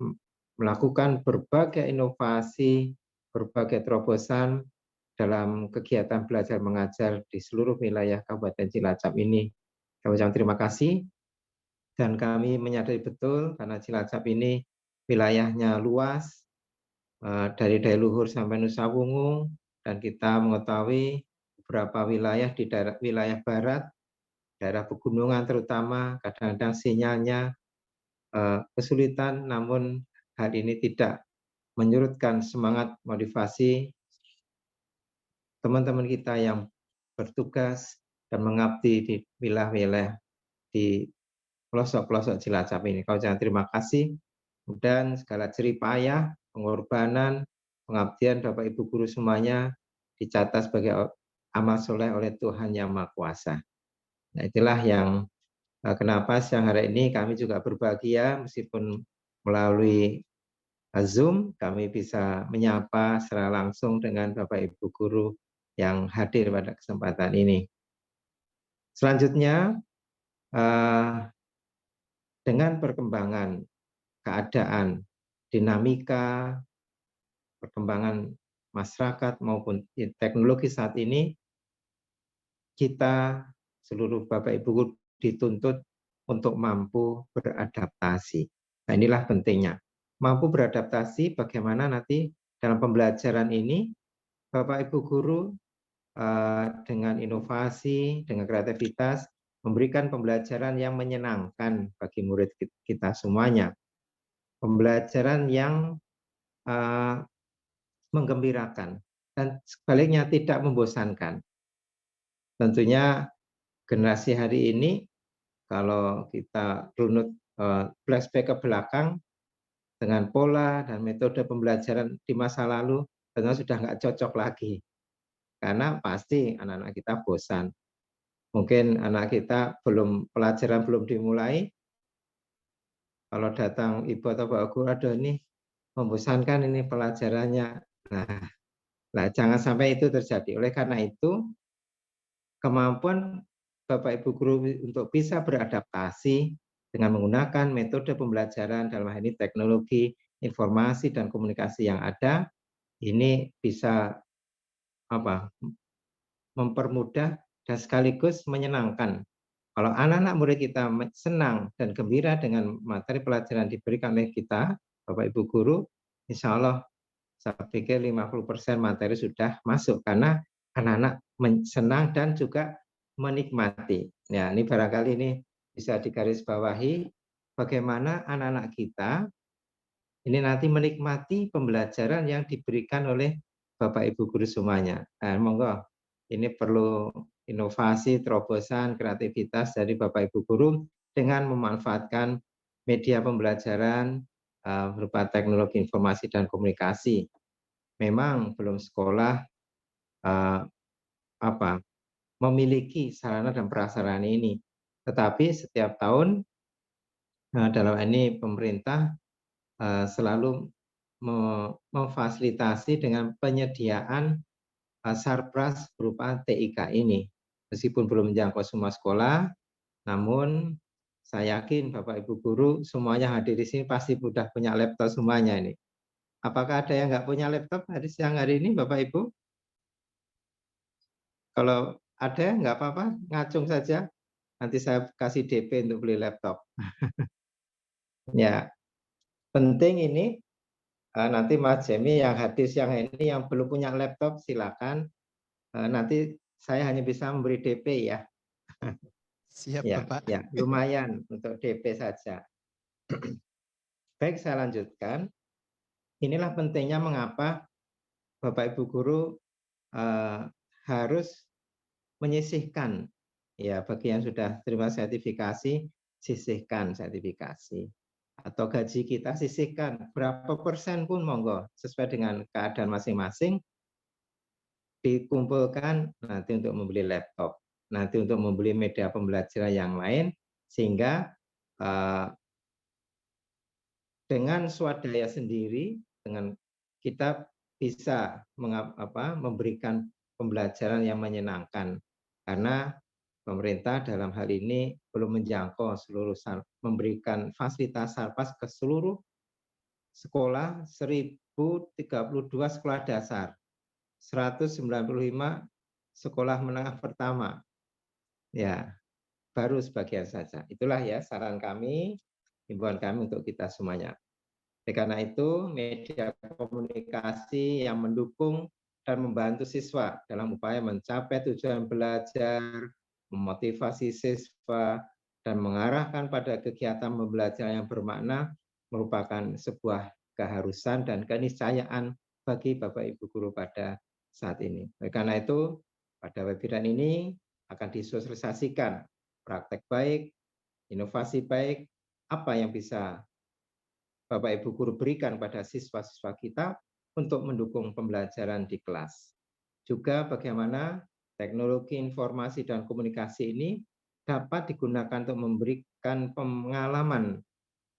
Speaker 12: melakukan berbagai inovasi, berbagai terobosan dalam kegiatan belajar mengajar di seluruh wilayah Kabupaten Cilacap ini. Kami ucapkan terima kasih, dan kami menyadari betul karena Cilacap ini wilayahnya luas, dari Luhur sampai Nusa Wungu, dan kita mengetahui beberapa wilayah di wilayah barat, daerah pegunungan terutama, kadang-kadang sinyalnya kesulitan, namun hal ini tidak menyurutkan semangat motivasi teman-teman kita yang bertugas dan mengabdi di wilayah-wilayah di pelosok-pelosok Cilacap ini. Kau jangan terima kasih, dan segala jerih payah, pengorbanan, pengabdian Bapak Ibu Guru semuanya dicatat sebagai amal soleh oleh Tuhan Yang Maha Kuasa. Nah, itulah yang kenapa siang hari ini kami juga berbahagia, meskipun melalui Zoom kami bisa menyapa secara langsung dengan Bapak Ibu Guru yang hadir pada kesempatan ini. Selanjutnya, dengan perkembangan keadaan, dinamika, perkembangan masyarakat maupun teknologi saat ini, kita seluruh Bapak Ibu Guru dituntut untuk mampu beradaptasi. Nah, inilah pentingnya. Mampu beradaptasi bagaimana nanti dalam pembelajaran ini Bapak Ibu Guru dengan inovasi, dengan kreativitas, memberikan pembelajaran yang menyenangkan bagi murid kita semuanya. Pembelajaran yang menggembirakan dan sebaliknya tidak membosankan. Tentunya generasi hari ini, kalau kita runut flashback ke belakang dengan pola dan metode pembelajaran di masa lalu, tentunya sudah nggak cocok lagi. Karena pasti anak-anak kita bosan. Mungkin anak kita pelajaran belum dimulai, kalau datang ibu atau bapak guru, aduh ini membosankan ini pelajarannya. Nah, jangan sampai itu terjadi. Oleh karena itu, kemampuan Bapak Ibu Guru untuk bisa beradaptasi dengan menggunakan metode pembelajaran dalam hal ini teknologi, informasi, dan komunikasi yang ada, ini bisa mempermudah dan sekaligus menyenangkan. Kalau anak-anak murid kita senang dan gembira dengan materi pelajaran diberikan oleh kita, Bapak Ibu Guru, insya Allah saya pikir 50% materi sudah masuk karena anak-anak senang dan juga menikmati. Ya, ini barangkali ini bisa digarisbawahi bagaimana anak-anak kita ini nanti menikmati pembelajaran yang diberikan oleh Bapak Ibu Guru semuanya. Nah, monggo, ini perlu inovasi, terobosan, kreativitas dari Bapak Ibu Guru dengan memanfaatkan media pembelajaran berupa teknologi informasi dan komunikasi. Memang belum sekolah memiliki sarana dan prasarana ini, tetapi setiap tahun dalam ini pemerintah selalu memfasilitasi dengan penyediaan Sarpras berupa TIK ini. Meskipun belum menjangkau semua sekolah, namun saya yakin Bapak Ibu guru semuanya hadir di sini pasti sudah punya laptop semuanya ini. Apakah ada yang nggak punya laptop siang hari ini Bapak Ibu? Kalau ada nggak apa-apa, ngacung saja. Nanti saya kasih DP untuk beli laptop. Ya, penting ini nanti Mas Jemi yang hadir siang ini yang belum punya laptop silakan. Nanti saya hanya bisa memberi DP ya.
Speaker 2: Siap
Speaker 12: ya,
Speaker 2: Bapak.
Speaker 12: ya, lumayan untuk DP saja. Baik, saya lanjutkan. Inilah pentingnya mengapa Bapak Ibu guru harus menyisihkan ya bagi yang sudah terima sertifikasi, sisihkan sertifikasi atau gaji kita sisihkan berapa persen pun monggo sesuai dengan keadaan masing-masing, dikumpulkan nanti untuk membeli laptop, nanti untuk membeli media pembelajaran yang lain, sehingga dengan swadaya sendiri, dengan kita bisa memberikan pembelajaran yang menyenangkan, karena pemerintah dalam hal ini belum menjangkau seluruh, memberikan fasilitas Sarpas ke seluruh sekolah 1032 sekolah dasar, 195 sekolah menengah pertama. Ya, baru sebagian saja. Itulah ya saran kami, himbauan kami untuk kita semuanya. Karena itu, media komunikasi yang mendukung dan membantu siswa dalam upaya mencapai tujuan belajar, memotivasi siswa, dan mengarahkan pada kegiatan pembelajaran yang bermakna merupakan sebuah keharusan dan keniscayaan bagi Bapak Ibu guru pada saat ini. Karena itu, pada webinar ini akan disosialisasikan praktek baik, inovasi baik, apa yang bisa Bapak Ibu guru berikan pada siswa-siswa kita untuk mendukung pembelajaran di kelas. Juga bagaimana teknologi informasi dan komunikasi ini dapat digunakan untuk memberikan pengalaman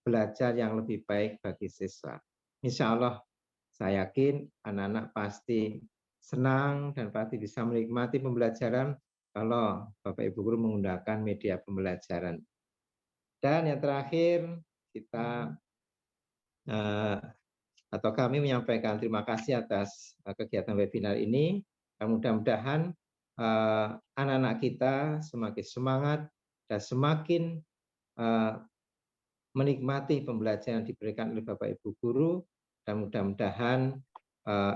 Speaker 12: belajar yang lebih baik bagi siswa. Insya Allah, saya yakin anak-anak pasti senang dan pasti bisa menikmati pembelajaran kalau Bapak Ibu guru menggunakan media pembelajaran. Dan yang terakhir, kita atau kami menyampaikan terima kasih atas kegiatan webinar ini. Mudah-mudahan anak-anak kita semakin semangat dan semakin menikmati pembelajaran yang diberikan oleh Bapak Ibu guru, dan mudah-mudahan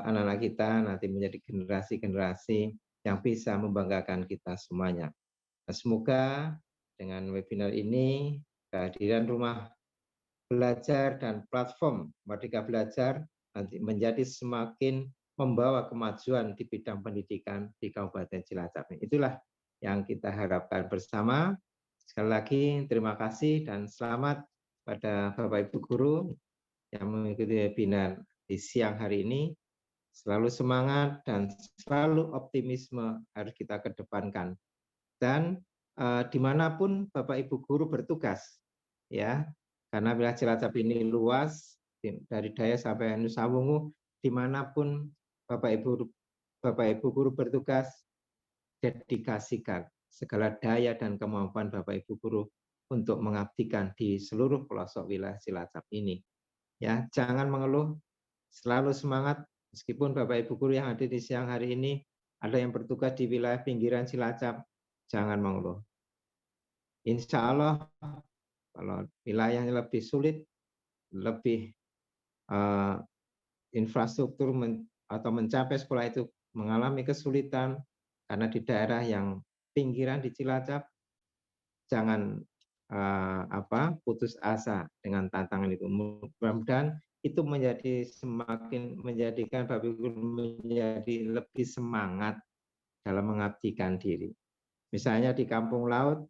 Speaker 12: anak-anak kita nanti menjadi generasi-generasi yang bisa membanggakan kita semuanya. Semoga dengan webinar ini kehadiran rumah belajar dan platform Merdeka Belajar nanti menjadi semakin membawa kemajuan di bidang pendidikan di Kabupaten Cilacap. Itulah yang kita harapkan bersama. Sekali lagi terima kasih dan selamat pada Bapak Ibu guru yang mengikuti webinar di siang hari ini. Selalu semangat dan selalu optimisme harus kita kedepankan. Dan dimanapun Bapak Ibu guru bertugas, ya, karena wilayah Cilacap ini luas, dari Daya sampai Nusa Wungu, dimanapun Bapak Ibu guru bertugas, dedikasikan segala daya dan kemampuan Bapak Ibu guru untuk mengabdikan di seluruh pelosok wilayah Cilacap ini. Ya, jangan mengeluh, selalu semangat. Meskipun Bapak Ibu guru yang hadir di siang hari ini ada yang bertugas di wilayah pinggiran Cilacap, jangan mengeluh. Insya Allah kalau wilayahnya lebih sulit, lebih infrastruktur atau mencapai sekolah itu mengalami kesulitan karena di daerah yang pinggiran di Cilacap, jangan putus asa dengan tantangan itu. Mudah-mudahan itu semakin menjadikan Bapak Ibu menjadi lebih semangat dalam mengabdikan diri. Misalnya di Kampung Laut,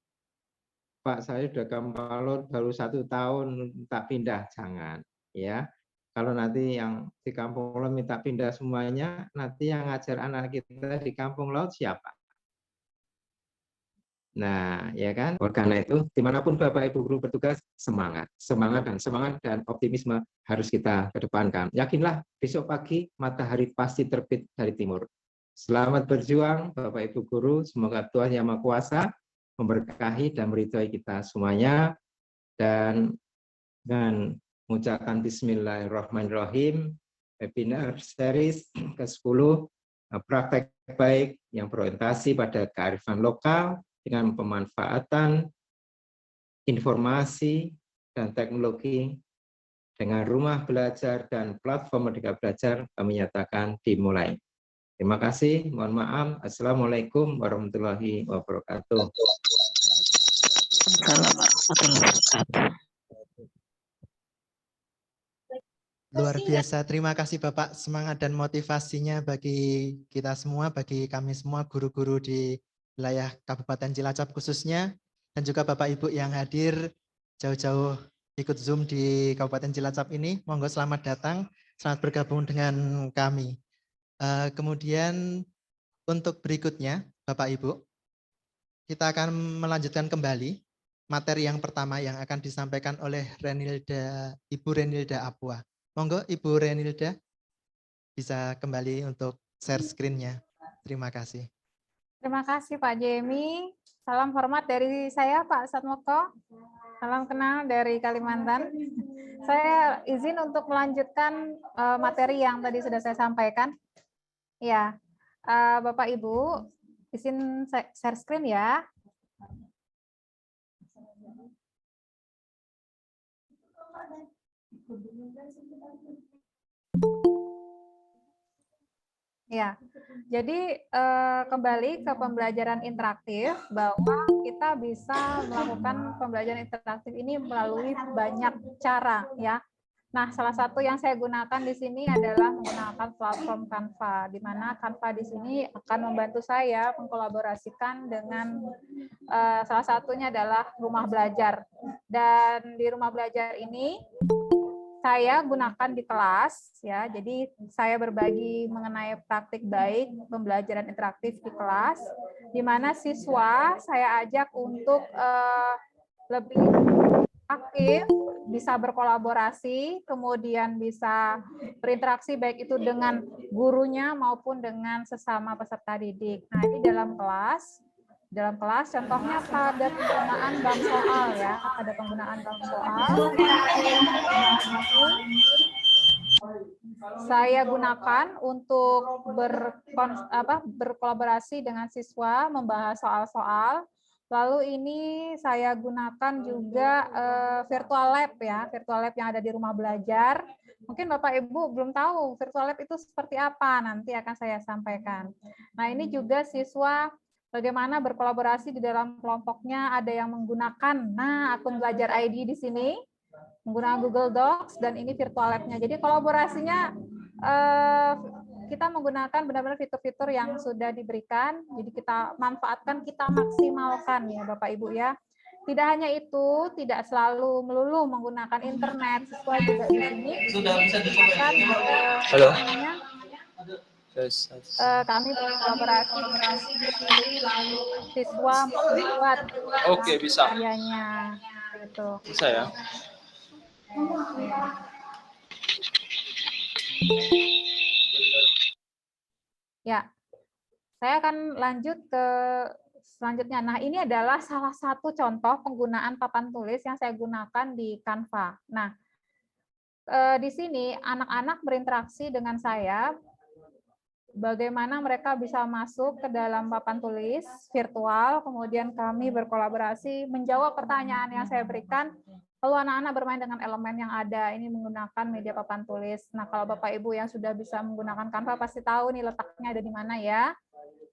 Speaker 12: Pak, saya sudah Kampung Laut baru 1 tahun tak pindah, jangan. Ya, kalau nanti yang di Kampung Laut minta pindah semuanya, nanti yang ngajar anak kita di Kampung Laut siapa? Nah, ya kan? Oleh karena itu, dimanapun Bapak Ibu guru bertugas, semangat dan optimisme harus kita kedepankan. Yakinlah, besok pagi matahari pasti terbit dari timur. Selamat berjuang Bapak Ibu Guru, semoga Tuhan Yang Maha Kuasa memberkahi dan meridhoi kita semuanya. Dan dengan mengucapkan Bismillahirrahmanirrahim, webinar series ke-10, praktek baik yang berorientasi pada kearifan lokal dengan pemanfaatan informasi dan teknologi dengan rumah belajar dan platform Merdeka Belajar, kami nyatakan dimulai. Terima kasih, mohon maaf. Assalamualaikum warahmatullahi wabarakatuh.
Speaker 2: Luar biasa, terima kasih Bapak, semangat dan motivasinya bagi kita semua, bagi kami semua guru-guru di wilayah Kabupaten Cilacap khususnya, dan juga Bapak Ibu yang hadir jauh-jauh ikut Zoom di Kabupaten Cilacap ini. Monggo selamat datang, selamat bergabung dengan kami. Kemudian untuk berikutnya Bapak Ibu, kita akan melanjutkan kembali materi yang pertama yang akan disampaikan oleh Ibu Renilda Apua. Monggo Ibu Renilda bisa kembali untuk share screen-nya. Terima kasih.
Speaker 7: Terima kasih Pak Jemi. Salam hormat dari saya Pak Satmoko. Salam kenal dari Kalimantan. Saya izin untuk melanjutkan materi yang tadi sudah saya sampaikan. Ya, Bapak Ibu, izin share screen ya. Ya, jadi kembali ke pembelajaran interaktif, bahwa kita bisa melakukan pembelajaran interaktif ini melalui banyak cara, ya. Nah, salah satu yang saya gunakan di sini adalah menggunakan platform Canva, di mana Canva di sini akan membantu saya mengkolaborasikan dengan salah satunya adalah rumah belajar. Dan di rumah belajar ini saya gunakan di kelas, ya. Jadi saya berbagi mengenai praktik baik pembelajaran interaktif di kelas, di mana siswa saya ajak untuk lebih aktif, bisa berkolaborasi, kemudian bisa berinteraksi baik itu dengan gurunya maupun dengan sesama peserta didik. Nah, ini dalam kelas. Dalam kelas, contohnya pada penggunaan bank soal, ya, ada penggunaan bank soal. Saya gunakan untuk berkolaborasi dengan siswa membahas soal-soal. Lalu ini saya gunakan juga virtual lab, ya, virtual lab yang ada di rumah belajar. Mungkin Bapak Ibu belum tahu virtual lab itu seperti apa, nanti akan saya sampaikan. Nah, ini juga siswa bagaimana berkolaborasi di dalam kelompoknya, ada yang menggunakan akun belajar ID di sini, menggunakan Google Docs, dan ini virtual lab-nya. Jadi kolaborasinya kita menggunakan benar-benar fitur-fitur yang sudah diberikan, jadi kita manfaatkan, kita maksimalkan, ya Bapak Ibu, ya. Tidak hanya itu, tidak selalu melulu menggunakan internet, siswa juga di sini
Speaker 14: sudah bisa dicoba.
Speaker 7: Halo.
Speaker 14: Kami
Speaker 7: berkolaborasi dengan siswa membuat
Speaker 14: bisa
Speaker 7: karyanya, gitu.
Speaker 14: Bisa ya.
Speaker 7: Ya, saya akan lanjut ke selanjutnya. Nah, ini adalah salah satu contoh penggunaan papan tulis yang saya gunakan di Canva. Nah, di sini anak-anak berinteraksi dengan saya. Bagaimana mereka bisa masuk ke dalam papan tulis virtual, kemudian kami berkolaborasi menjawab pertanyaan yang saya berikan, lalu anak-anak bermain dengan elemen yang ada, ini menggunakan media papan tulis. Nah, kalau Bapak Ibu yang sudah bisa menggunakan Canva pasti tahu nih letaknya ada di mana, ya.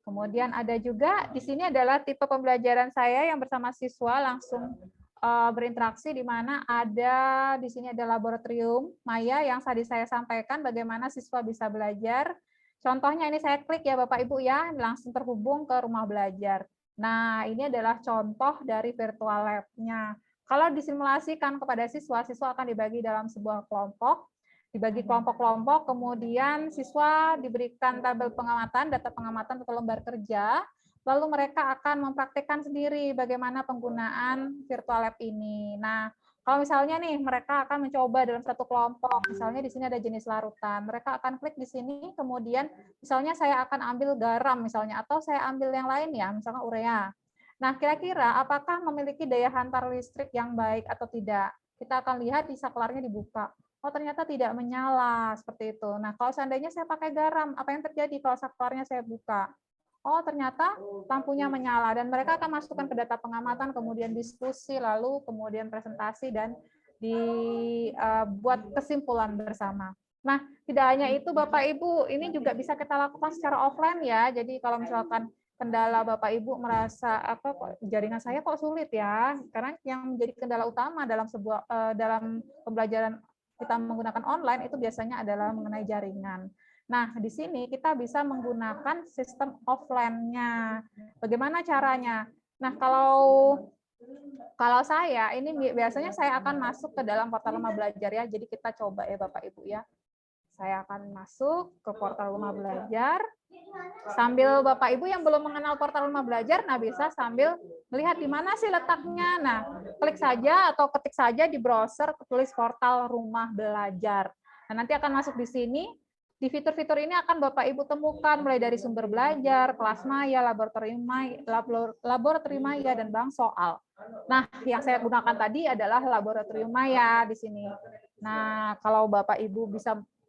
Speaker 7: Kemudian ada juga di sini adalah tipe pembelajaran saya yang bersama siswa langsung berinteraksi, di mana ada di sini ada laboratorium maya yang tadi saya sampaikan bagaimana siswa bisa belajar. Contohnya ini saya klik ya Bapak Ibu, ya, langsung terhubung ke rumah belajar. Nah, ini adalah contoh dari virtual lab-nya. Kalau disimulasikan kepada siswa, siswa akan dibagi dalam sebuah kelompok, dibagi kelompok-kelompok, kemudian siswa diberikan tabel pengamatan, data pengamatan atau lembar kerja, lalu mereka akan mempraktikkan sendiri bagaimana penggunaan virtual lab ini. Nah, Kalau misalnya nih mereka akan mencoba dalam satu kelompok, misalnya di sini ada jenis larutan, mereka akan klik di sini, kemudian misalnya saya akan ambil garam misalnya, atau saya ambil yang lain ya, misalnya urea. Nah, kira-kira apakah memiliki daya hantar listrik yang baik atau tidak? Kita akan lihat di saklarnya dibuka. Oh, ternyata tidak menyala seperti itu. Nah, kalau seandainya saya pakai garam, apa yang terjadi kalau saklarnya saya buka? Oh, ternyata lampunya menyala, dan mereka akan masukkan ke data pengamatan, kemudian diskusi, lalu kemudian presentasi, dan dibuat kesimpulan bersama. Nah, tidak hanya itu Bapak Ibu, ini juga bisa kita lakukan secara offline ya. Jadi kalau misalkan kendala Bapak Ibu merasa apa kok jaringan saya kok sulit ya, karena yang menjadi kendala utama dalam dalam pembelajaran kita menggunakan online itu biasanya adalah mengenai jaringan. Nah, di sini kita bisa menggunakan sistem offline-nya. Bagaimana caranya? Nah, kalau saya, ini biasanya saya akan masuk ke dalam portal Rumah Belajar ya. Jadi kita coba ya Bapak Ibu ya. Saya akan masuk ke portal Rumah Belajar. Sambil Bapak Ibu yang belum mengenal portal Rumah Belajar, nah bisa sambil melihat di mana sih letaknya. Nah, klik saja atau ketik saja di browser, tulis portal Rumah Belajar. Nah, nanti akan masuk di sini. Di fitur-fitur ini akan Bapak Ibu temukan mulai dari sumber belajar, kelas maya, laboratorium maya, dan bank soal. Nah, yang saya gunakan tadi adalah laboratorium maya di sini. Nah, kalau Bapak Ibu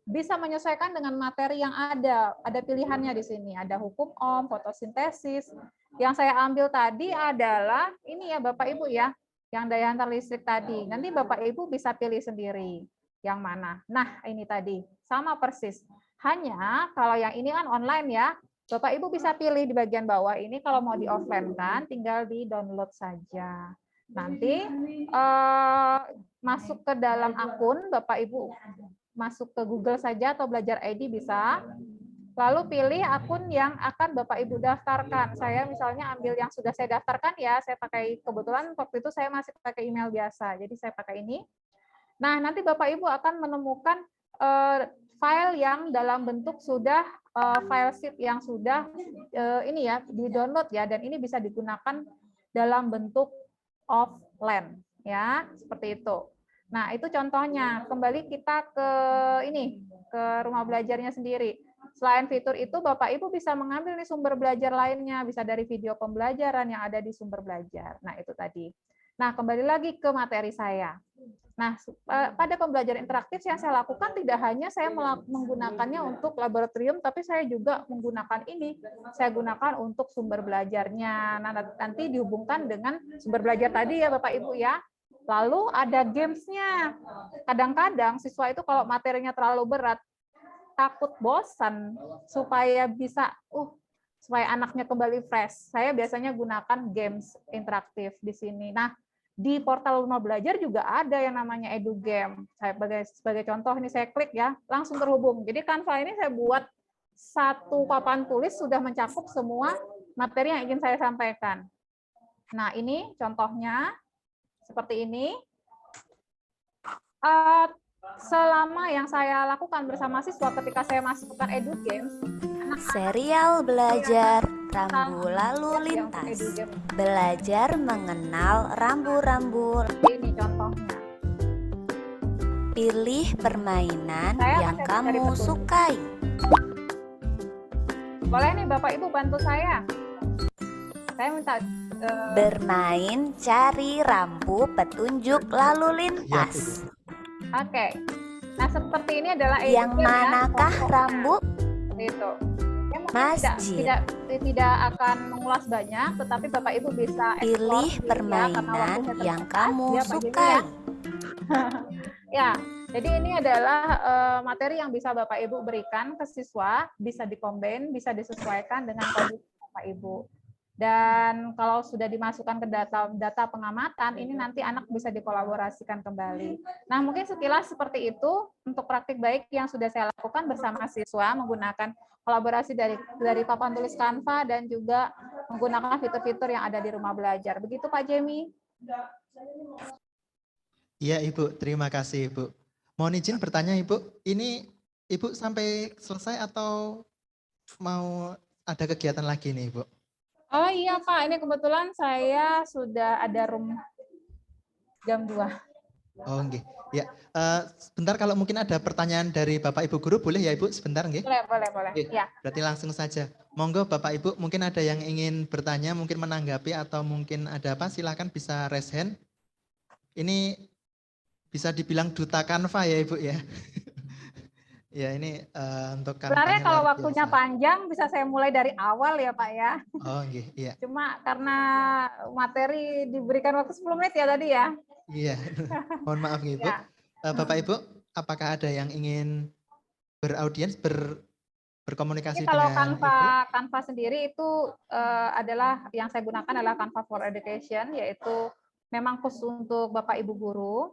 Speaker 7: bisa menyesuaikan dengan materi yang ada pilihannya di sini. Ada hukum ohm, fotosintesis. Yang saya ambil tadi adalah ini ya Bapak Ibu ya, yang daya hantar listrik tadi. Nanti Bapak Ibu bisa pilih sendiri yang mana. Nah, ini tadi sama persis. Hanya kalau yang ini kan online ya, Bapak Ibu bisa pilih di bagian bawah ini kalau mau di offline kan, tinggal di download saja. Nanti masuk ke dalam akun Bapak Ibu, masuk ke Google saja atau Belajar ID bisa. Lalu pilih akun yang akan Bapak Ibu daftarkan. Saya misalnya ambil yang sudah saya daftarkan ya, saya pakai, kebetulan waktu itu saya masih pakai email biasa, jadi saya pakai ini. Nah, nanti Bapak Ibu akan menemukan file yang dalam bentuk sudah file sheet yang sudah ini ya di-download ya, dan ini bisa digunakan dalam bentuk offline ya, seperti itu. Nah, itu contohnya. Kembali kita ke ini, ke Rumah Belajarnya sendiri. Selain fitur itu, Bapak Ibu bisa mengambil nih sumber belajar lainnya, bisa dari video pembelajaran yang ada di sumber belajar. Nah, itu tadi. Nah, kembali lagi ke materi saya. Nah, pada pembelajaran interaktif yang saya lakukan tidak hanya saya menggunakannya untuk laboratorium, tapi saya juga menggunakan ini. Saya gunakan untuk sumber belajarnya. Nah, nanti dihubungkan dengan sumber belajar tadi ya Bapak Ibu ya. Lalu ada games-nya. Kadang-kadang siswa itu kalau materinya terlalu berat, takut bosan, supaya bisa, supaya anaknya kembali fresh. Saya biasanya gunakan games interaktif di sini. Nah, di portal Rumah Belajar juga ada yang namanya Edu Game. Saya sebagai contoh ini saya klik ya, langsung terhubung. Jadi Canva ini saya buat satu papan tulis sudah mencakup semua materi yang ingin saya sampaikan. Nah, ini contohnya seperti ini. Selama yang saya lakukan bersama siswa ketika saya masukkan Edu Games,
Speaker 15: serial belajar rambu lalu lintas, belajar mengenal rambu-rambu.
Speaker 7: Ini contohnya.
Speaker 15: Pilih permainan yang kamu sukai.
Speaker 7: Boleh nih Bapak Ibu bantu saya. Saya minta
Speaker 15: bermain cari rambu petunjuk lalu lintas.
Speaker 7: Oke. Nah, seperti ini adalah
Speaker 15: yang manakah rambu?
Speaker 7: Itu.
Speaker 15: Masjid.
Speaker 7: Tidak akan mengulas banyak, tetapi Bapak Ibu bisa
Speaker 15: pilih permainan yang kamu sukai.
Speaker 7: Ya, jadi ini adalah materi yang bisa Bapak Ibu berikan ke siswa, bisa dikombin, bisa disesuaikan dengan kondisi Bapak Ibu. Dan kalau sudah dimasukkan ke data pengamatan, ini nanti anak bisa dikolaborasikan kembali. Nah, mungkin sekilas seperti itu untuk praktik baik yang sudah saya lakukan bersama siswa menggunakan kolaborasi dari papan tulis Canva dan juga menggunakan fitur-fitur yang ada di Rumah Belajar. Begitu Pak Jemi.
Speaker 2: Iya Ibu, terima kasih Ibu. Mohon izin bertanya Ibu, ini Ibu sampai selesai atau mau ada kegiatan lagi nih Ibu?
Speaker 7: Oh iya Pak, ini kebetulan saya sudah ada room jam 2.
Speaker 2: Oh, nggih. Ya, sebentar kalau mungkin ada pertanyaan dari Bapak Ibu guru boleh ya Ibu sebentar nggih?
Speaker 7: Boleh.
Speaker 2: Oke,
Speaker 7: Ya.
Speaker 2: berarti langsung saja. Monggo Bapak Ibu mungkin ada yang ingin bertanya, mungkin menanggapi atau mungkin ada apa silakan bisa raise hand. Ini bisa dibilang duta Canva ya Ibu ya. Ya ini untuk
Speaker 7: Sebenarnya
Speaker 2: kampanye
Speaker 7: kalau
Speaker 2: luar
Speaker 7: waktunya
Speaker 2: biasa.
Speaker 7: panjang bisa saya mulai dari awal ya Pak ya.
Speaker 2: Oh nggih, iya.
Speaker 7: Cuma karena materi diberikan waktu 10 menit ya tadi ya.
Speaker 2: Iya, mohon maaf nih Ibu.
Speaker 7: Ya.
Speaker 2: Bapak Ibu, apakah ada yang ingin beraudiens, berkomunikasi
Speaker 7: Jadi kalau
Speaker 2: dengan Ibu?
Speaker 7: Canva sendiri itu adalah yang saya gunakan adalah Canva for Education, yaitu memang khusus untuk Bapak Ibu guru.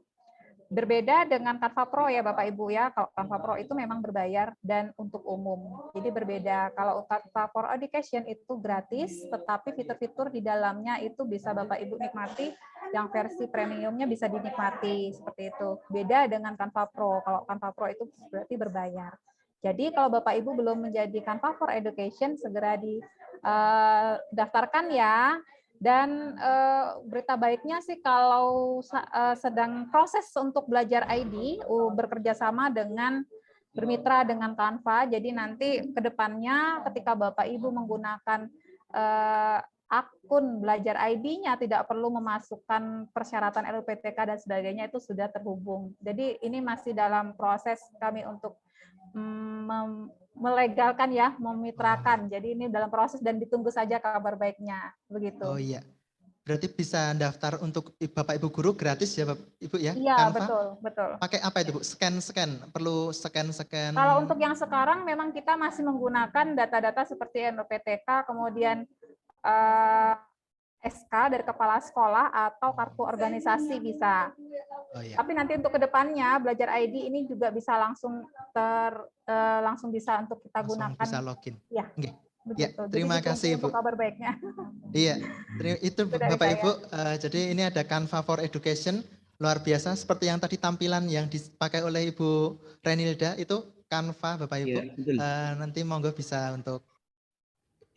Speaker 7: Berbeda dengan Canva Pro ya Bapak Ibu ya. Kalau Canva Pro itu memang berbayar dan untuk umum. Jadi berbeda. Kalau Canva for Education itu gratis, tetapi fitur-fitur di dalamnya itu bisa Bapak Ibu nikmati. Yang versi premiumnya bisa dinikmati seperti itu. Beda dengan Canva Pro. Kalau Canva Pro itu berarti berbayar. Jadi kalau Bapak Ibu belum menjadi Canva for Education, segera daftarkan ya. Dan berita baiknya sih kalau sedang proses untuk belajar ID, bekerja sama dengan bermitra dengan Canva. Jadi nanti ke depannya ketika Bapak Ibu menggunakan akun belajar ID-nya tidak perlu memasukkan persyaratan LUPTK dan sebagainya, itu sudah terhubung. Jadi ini masih dalam proses kami untuk melegalkan ya, memitrakan. Jadi ini dalam proses dan ditunggu saja kabar baiknya, begitu.
Speaker 2: Oh iya. Berarti bisa daftar untuk Bapak Ibu guru gratis ya Bapak Ibu ya?
Speaker 7: Iya,
Speaker 2: Canva?
Speaker 7: betul.
Speaker 2: Pakai apa itu Bu? Scan? Perlu scan?
Speaker 7: Kalau untuk yang sekarang memang kita masih menggunakan data-data seperti NUPTK, kemudian SK dari kepala sekolah atau kartu organisasi bisa. Oh, iya. Tapi nanti untuk kedepannya belajar ID ini juga bisa langsung bisa untuk kita gunakan.
Speaker 2: Bisa login.
Speaker 7: Ya.
Speaker 2: Okay.
Speaker 7: Ya,
Speaker 2: terima kasih Bu.
Speaker 7: Kabar baiknya.
Speaker 2: Iya, itu Bapak Ibu. Jadi ini ada Canva for Education luar biasa seperti yang tadi tampilan yang dipakai oleh Ibu Renilda itu Canva Bapak Ibu. Ya, nanti monggo bisa untuk.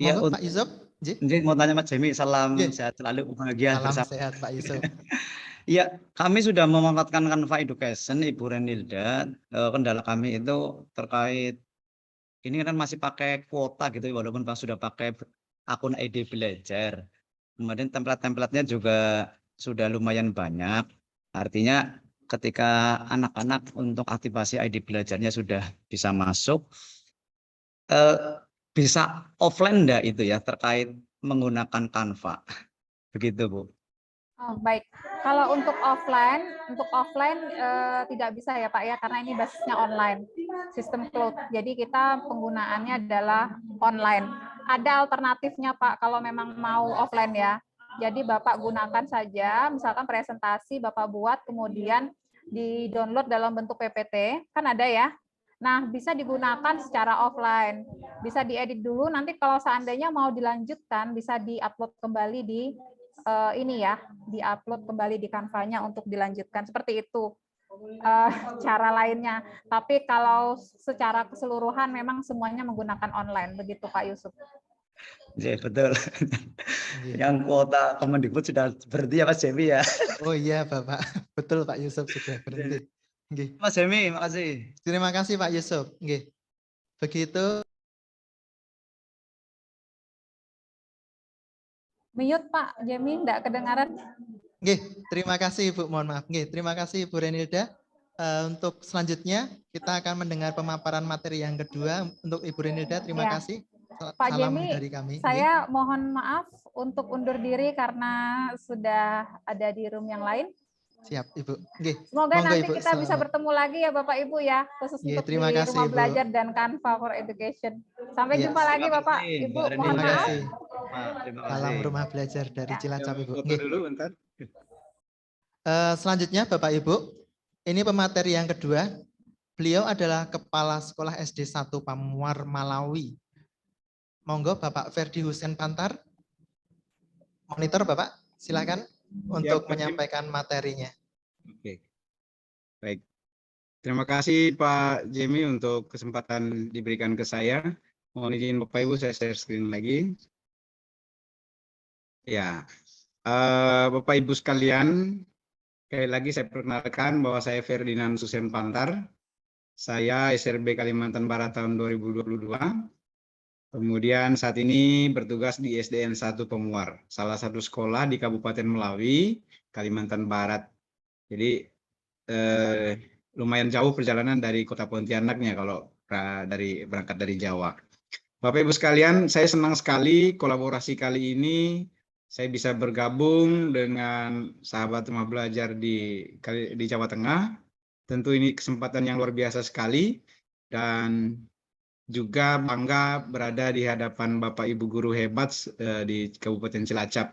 Speaker 2: Monggo Pak Yusuf.
Speaker 13: Jadi mau tanya Mas Jemi, salam sehat selalu, bahagia
Speaker 2: salam
Speaker 13: bersama.
Speaker 2: Sehat Pak Yusuf.
Speaker 13: Iya, kami sudah memanfaatkan Canva Education, Ibu Renilda. Kendala kami itu terkait ini kan masih pakai kuota gitu, walaupun sudah pakai akun ID belajar. Kemudian template-templatenya juga sudah lumayan banyak. Artinya ketika anak-anak untuk aktivasi ID belajarnya sudah bisa masuk, bisa offline enggak itu ya terkait menggunakan Canva? Begitu Bu.
Speaker 7: Oh, baik. Kalau untuk offline tidak bisa ya Pak ya, karena ini basisnya online, sistem cloud. Jadi kita penggunaannya adalah online. Ada alternatifnya Pak kalau memang mau offline ya. Jadi Bapak gunakan saja, misalkan presentasi Bapak buat, kemudian di-download dalam bentuk PPT, kan ada ya. Nah, bisa digunakan secara offline. Bisa diedit dulu, nanti kalau seandainya mau dilanjutkan, bisa di-upload kembali di ini ya, di-upload kembali di Canva-nya untuk dilanjutkan. Seperti itu cara lainnya. Tapi kalau secara keseluruhan memang semuanya menggunakan online. Begitu Pak Yusuf.
Speaker 13: Ya, betul. Yang kuota Kemendikbud sudah berhenti ya Mas Jemi ya.
Speaker 2: Oh iya Bapak, betul Pak Yusuf sudah berhenti.
Speaker 13: Mas Jemi, makasih.
Speaker 2: Terima kasih Pak Yusuf. Begitu.
Speaker 7: Mute Pak Jemi, enggak kedengaran.
Speaker 2: Terima kasih Ibu, mohon maaf. Terima kasih Ibu Renilda. Untuk selanjutnya kita akan mendengar pemaparan materi yang kedua untuk Ibu Renilda. Terima kasih.
Speaker 7: Pak
Speaker 2: Salam
Speaker 7: Jemi,
Speaker 2: dari kami.
Speaker 7: saya mohon maaf untuk undur diri karena sudah ada di room yang lain.
Speaker 2: Siap Ibu.
Speaker 7: Semoga nanti Ibu kita bisa bertemu lagi ya Bapak Ibu ya, khusus untuk di rumah belajar dan Canva for Education. Sampai jumpa lagi Bapak Ibu. Mohon maaf.
Speaker 2: Salam rumah belajar dari Cilacap Ibu.
Speaker 5: Dulu, bentar.
Speaker 2: Selanjutnya Bapak Ibu, ini pemateri yang kedua. Beliau adalah Kepala Sekolah SD 1 Pamuar Malawi. Monggo Bapak Ferdi Husen Pantar. Monitor Bapak, silakan untuk menyampaikan materinya.
Speaker 5: Oke. Baik. Terima kasih Pak Jemi untuk kesempatan diberikan ke saya. Mohon izin Bapak Ibu saya share screen lagi. Ya. Bapak Ibu sekalian, Sekali lagi saya perkenalkan bahwa saya Ferdinand Susen Pantar. Saya SRB Kalimantan Barat tahun 2022. Kemudian saat ini bertugas di SDN 1 Pemuar, salah satu sekolah di Kabupaten Melawi, Kalimantan Barat. Jadi lumayan jauh perjalanan dari Kota Pontianaknya kalau berangkat dari Jawa. Bapak Ibu sekalian, saya senang sekali kolaborasi kali ini. Saya bisa bergabung dengan sahabat rumah belajar di Jawa Tengah. Tentu ini kesempatan yang luar biasa sekali. Dan juga bangga berada di hadapan Bapak Ibu guru hebat di Kabupaten Cilacap.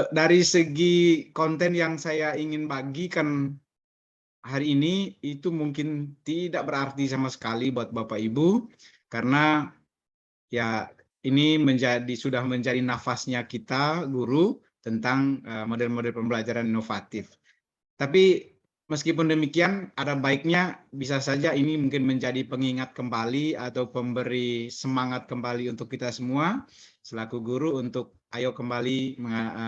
Speaker 5: Dari segi konten yang saya ingin bagikan hari ini, itu mungkin tidak berarti sama sekali buat Bapak Ibu. Karena ya ini sudah menjadi nafasnya kita guru tentang model-model pembelajaran inovatif. Tapi meskipun demikian, ada baiknya bisa saja ini mungkin menjadi pengingat kembali atau pemberi semangat kembali untuk kita semua selaku guru untuk ayo kembali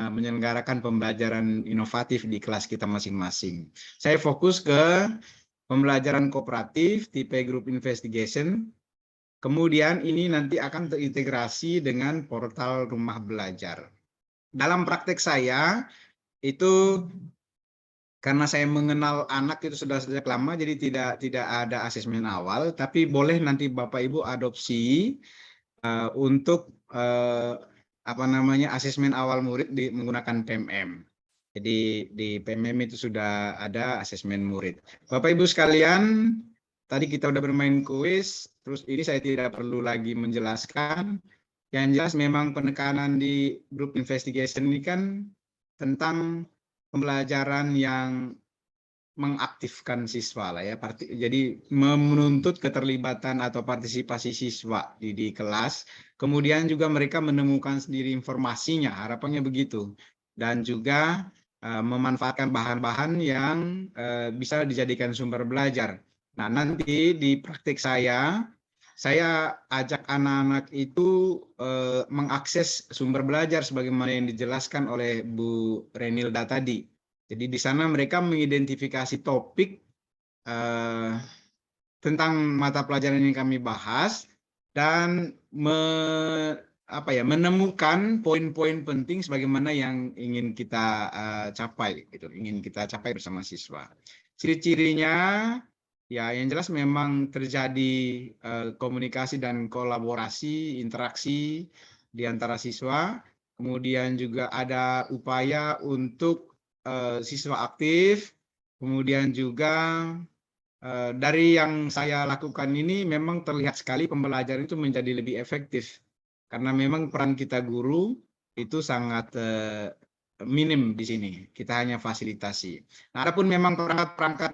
Speaker 5: menyelenggarakan pembelajaran inovatif di kelas kita masing-masing. Saya fokus ke pembelajaran kooperatif tipe group investigation. Kemudian ini nanti akan terintegrasi dengan portal rumah belajar. Dalam praktek saya, itu karena saya mengenal anak itu sudah sejak lama, jadi tidak ada asesmen awal, tapi boleh nanti Bapak Ibu adopsi untuk asesmen awal murid menggunakan PMM. Jadi di PMM itu sudah ada asesmen murid. Bapak Ibu sekalian, tadi kita udah bermain kuis, terus ini saya tidak perlu lagi menjelaskan. Yang jelas memang penekanan di group investigation ini kan tentang pembelajaran yang mengaktifkan siswa lah ya. Jadi menuntut keterlibatan atau partisipasi siswa di kelas. Kemudian juga mereka menemukan sendiri informasinya, harapannya begitu. Dan juga memanfaatkan bahan-bahan yang bisa dijadikan sumber belajar. Nah, nanti di praktik saya ajak anak-anak itu mengakses sumber belajar sebagaimana yang dijelaskan oleh Bu Renilda tadi. Jadi di sana mereka mengidentifikasi topik tentang mata pelajaran yang kami bahas dan menemukan poin-poin penting sebagaimana yang ingin kita capai, gitu, ingin kita capai bersama siswa. Ciri-cirinya ya, yang jelas memang terjadi komunikasi dan kolaborasi, interaksi di antara siswa. Kemudian juga ada upaya untuk siswa aktif. Kemudian juga dari yang saya lakukan ini memang terlihat sekali pembelajaran itu menjadi lebih efektif. Karena memang peran kita guru itu sangat minim di sini. Kita hanya fasilitasi. Nah, adapun memang perangkat-perangkat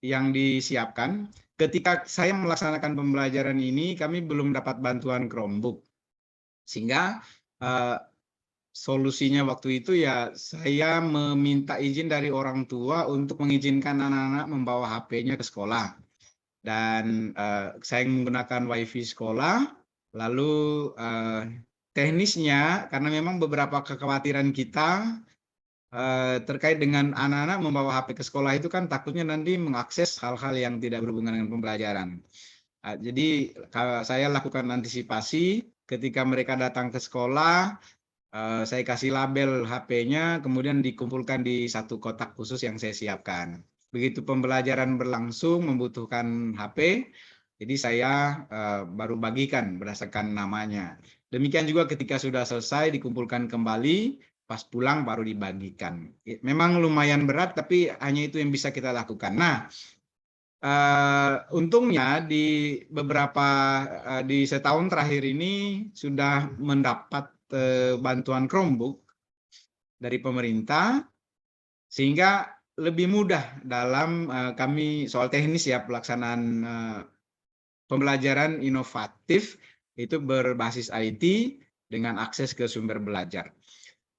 Speaker 5: yang disiapkan ketika saya melaksanakan pembelajaran ini, kami belum dapat bantuan Chromebook, sehingga solusinya waktu itu ya saya meminta izin dari orang tua untuk mengizinkan anak-anak membawa HP-nya ke sekolah, dan saya menggunakan WiFi sekolah. Lalu teknisnya, karena memang beberapa kekhawatiran kita terkait dengan anak-anak membawa HP ke sekolah itu kan takutnya nanti mengakses hal-hal yang tidak berhubungan dengan pembelajaran. Jadi saya lakukan antisipasi ketika mereka datang ke sekolah, saya kasih label HP-nya, kemudian dikumpulkan di satu kotak khusus yang saya siapkan. Begitu pembelajaran berlangsung membutuhkan HP, jadi saya baru bagikan berdasarkan namanya. Demikian juga ketika sudah selesai dikumpulkan kembali, pas pulang baru dibagikan. Memang lumayan berat, tapi hanya itu yang bisa kita lakukan. Nah, untungnya di setahun terakhir ini sudah mendapat bantuan Chromebook dari pemerintah, sehingga lebih mudah dalam kami soal teknis ya, pelaksanaan pembelajaran inovatif itu berbasis IT dengan akses ke sumber belajar.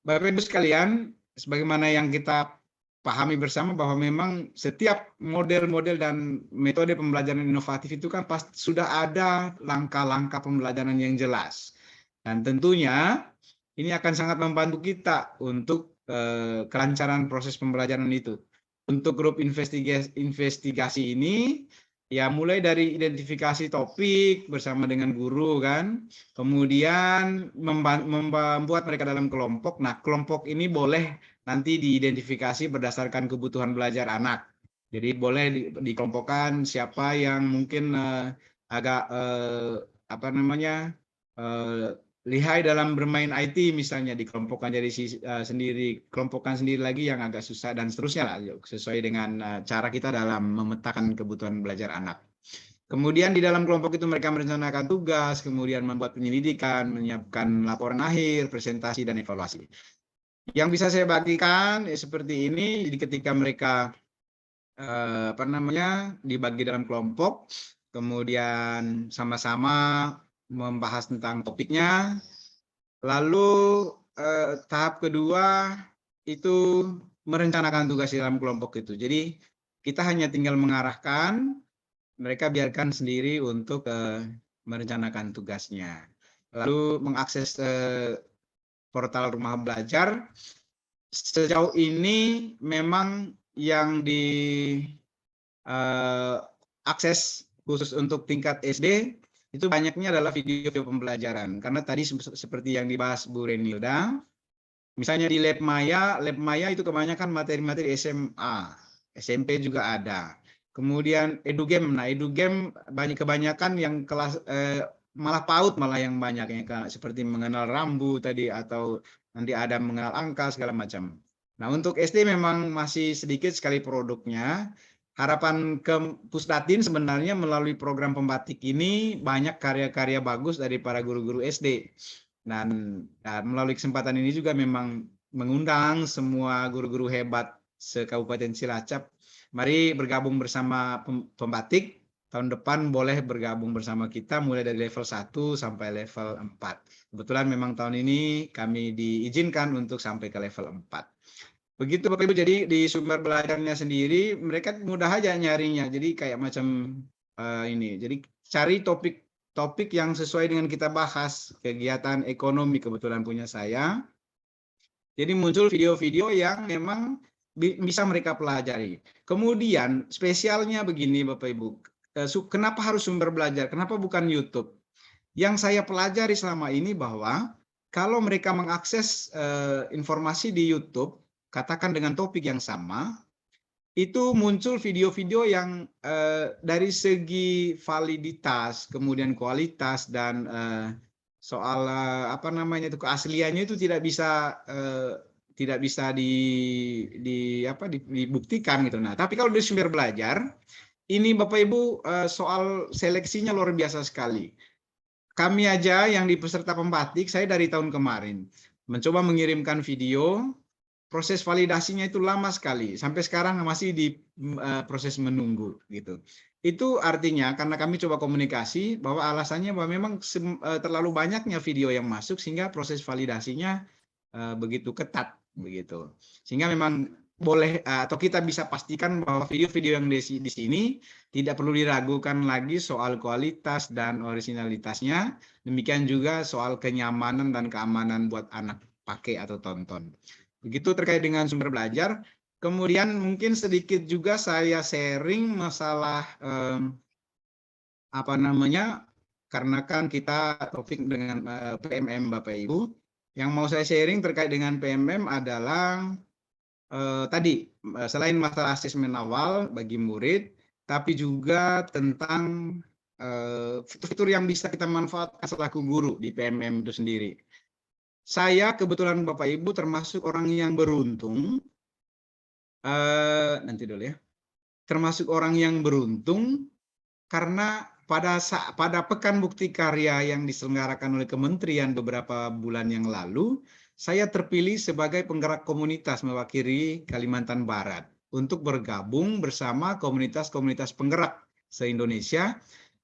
Speaker 5: Bapak Ibu sekalian, sebagaimana yang kita pahami bersama bahwa memang setiap model-model dan metode pembelajaran inovatif itu kan sudah ada langkah-langkah pembelajaran yang jelas. Dan tentunya ini akan sangat membantu kita untuk kelancaran proses pembelajaran itu. Untuk grup investigasi ini, ya mulai dari identifikasi topik bersama dengan guru kan, kemudian membuat mereka dalam kelompok. Nah, kelompok ini boleh nanti diidentifikasi berdasarkan kebutuhan belajar anak. Jadi boleh dikelompokkan siapa yang mungkin agak lihai dalam bermain IT misalnya, dikelompokkan jadi sendiri, kelompokkan sendiri lagi yang agak susah dan seterusnya lah, sesuai dengan cara kita dalam memetakan kebutuhan belajar anak. Kemudian di dalam kelompok itu mereka merencanakan tugas, kemudian membuat penyelidikan, menyiapkan laporan akhir, presentasi dan evaluasi. Yang bisa saya bagikan seperti ini, jadi ketika mereka dibagi dalam kelompok, kemudian sama-sama membahas tentang topiknya. Lalu tahap kedua itu merencanakan tugas di dalam kelompok itu. Jadi kita hanya tinggal mengarahkan, mereka biarkan sendiri untuk merencanakan tugasnya. Lalu mengakses portal Rumah Belajar. Sejauh ini memang yang diakses khusus untuk tingkat SD itu banyaknya adalah video pembelajaran. Karena tadi seperti yang dibahas Bu Renilda, misalnya di Lab Maya itu kebanyakan materi-materi SMA, SMP juga ada. Kemudian EduGame, nah EduGame kebanyakan yang kelas malah PAUD malah yang banyak, ya, seperti mengenal rambu tadi atau nanti ada mengenal angka segala macam. Nah untuk SD memang masih sedikit sekali produknya. Harapan ke Pusdatin sebenarnya melalui program pembatik ini banyak karya-karya bagus dari para guru-guru SD. Dan melalui kesempatan ini juga memang mengundang semua guru-guru hebat se-Kabupaten Cilacap. Mari bergabung bersama pembatik. Tahun depan boleh bergabung bersama kita mulai dari level 1 sampai level 4. Kebetulan memang tahun ini kami diizinkan untuk sampai ke level 4. Begitu Bapak Ibu, jadi di sumber belajarnya sendiri mereka mudah aja nyarinya. Jadi kayak macam ini. Jadi cari topik yang sesuai dengan kita bahas. Kegiatan ekonomi kebetulan punya saya. Jadi muncul video-video yang memang bisa mereka pelajari. Kemudian spesialnya begini Bapak Ibu. Kenapa harus sumber belajar? Kenapa bukan YouTube? Yang saya pelajari selama ini bahwa kalau mereka mengakses informasi di YouTube, katakan dengan topik yang sama, itu muncul video-video yang dari segi validitas, kemudian kualitas dan soal keasliannya itu tidak bisa dibuktikan gitu. Nah, tapi kalau di sumber belajar, ini Bapak Ibu soal seleksinya luar biasa sekali. Kami aja yang di peserta pembatik, saya dari tahun kemarin mencoba mengirimkan video. Proses validasinya itu lama sekali, sampai sekarang masih di proses menunggu gitu. Itu artinya karena kami coba komunikasi bahwa alasannya bahwa memang terlalu banyaknya video yang masuk sehingga proses validasinya begitu ketat begitu. Sehingga memang boleh atau kita bisa pastikan bahwa video-video yang di sini tidak perlu diragukan lagi soal kualitas dan originalitasnya. Demikian juga soal kenyamanan dan keamanan buat anak pakai atau tonton. Begitu terkait dengan sumber belajar. Kemudian mungkin sedikit juga saya sharing masalah karena kan kita topik dengan PMM Bapak Ibu. Yang mau saya sharing terkait dengan PMM adalah tadi selain masalah asesmen awal bagi murid, tapi juga tentang fitur-fitur yang bisa kita manfaatkan selaku guru di PMM itu sendiri. Saya kebetulan Bapak Ibu termasuk orang yang beruntung, termasuk orang yang beruntung karena pada Pekan Bukti Karya yang diselenggarakan oleh Kementerian beberapa bulan yang lalu, saya terpilih sebagai penggerak komunitas mewakili Kalimantan Barat untuk bergabung bersama komunitas-komunitas penggerak se-Indonesia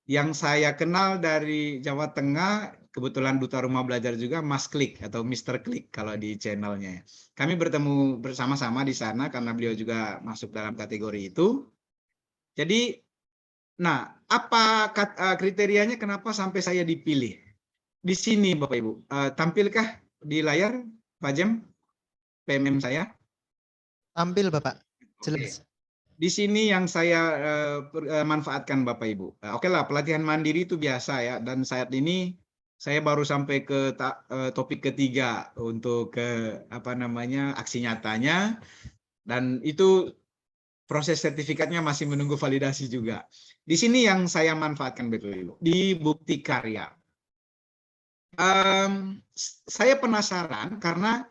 Speaker 5: yang saya kenal dari Jawa Tengah. Kebetulan Duta Rumah Belajar juga Mas Klik atau Mr. Klik kalau di channelnya. Kami bertemu bersama-sama di sana karena beliau juga masuk dalam kategori itu. Jadi, nah apa kriterianya kenapa sampai saya dipilih? Di sini Bapak Ibu, tampilkah di layar, Pak Jem, PMM saya?
Speaker 2: Tampil Bapak,
Speaker 5: Oke.
Speaker 2: jelas.
Speaker 5: Di sini yang saya manfaatkan Bapak Ibu. Oke lah, pelatihan mandiri itu biasa ya. Dan saat ini saya baru sampai ke topik ketiga untuk aksi nyatanya. Dan itu proses sertifikatnya masih menunggu validasi juga. Di sini yang saya manfaatkan Bapak Ibu, di bukti karya. Saya penasaran karena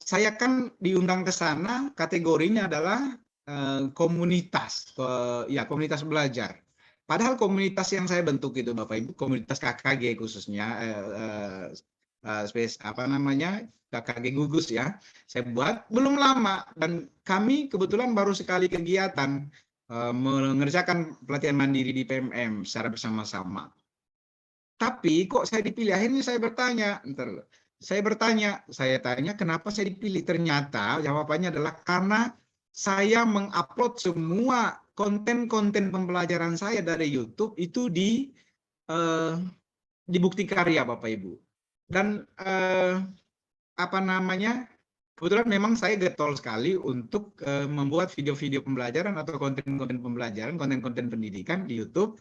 Speaker 5: saya kan diundang ke sana, kategorinya adalah komunitas, komunitas belajar. Padahal komunitas yang saya bentuk itu Bapak Ibu, komunitas KKG khususnya, KKG Gugus ya, saya buat belum lama dan kami kebetulan baru sekali kegiatan mengerjakan pelatihan mandiri di PMM secara bersama-sama. Tapi kok saya dipilih? Akhirnya saya bertanya, saya tanya kenapa saya dipilih? Ternyata jawabannya adalah karena saya mengupload semua konten-konten pembelajaran saya dari YouTube itu di bukti karya Bapak Ibu. Dan kebetulan memang saya getol sekali untuk membuat video-video pembelajaran atau konten-konten pembelajaran, konten-konten pendidikan di YouTube.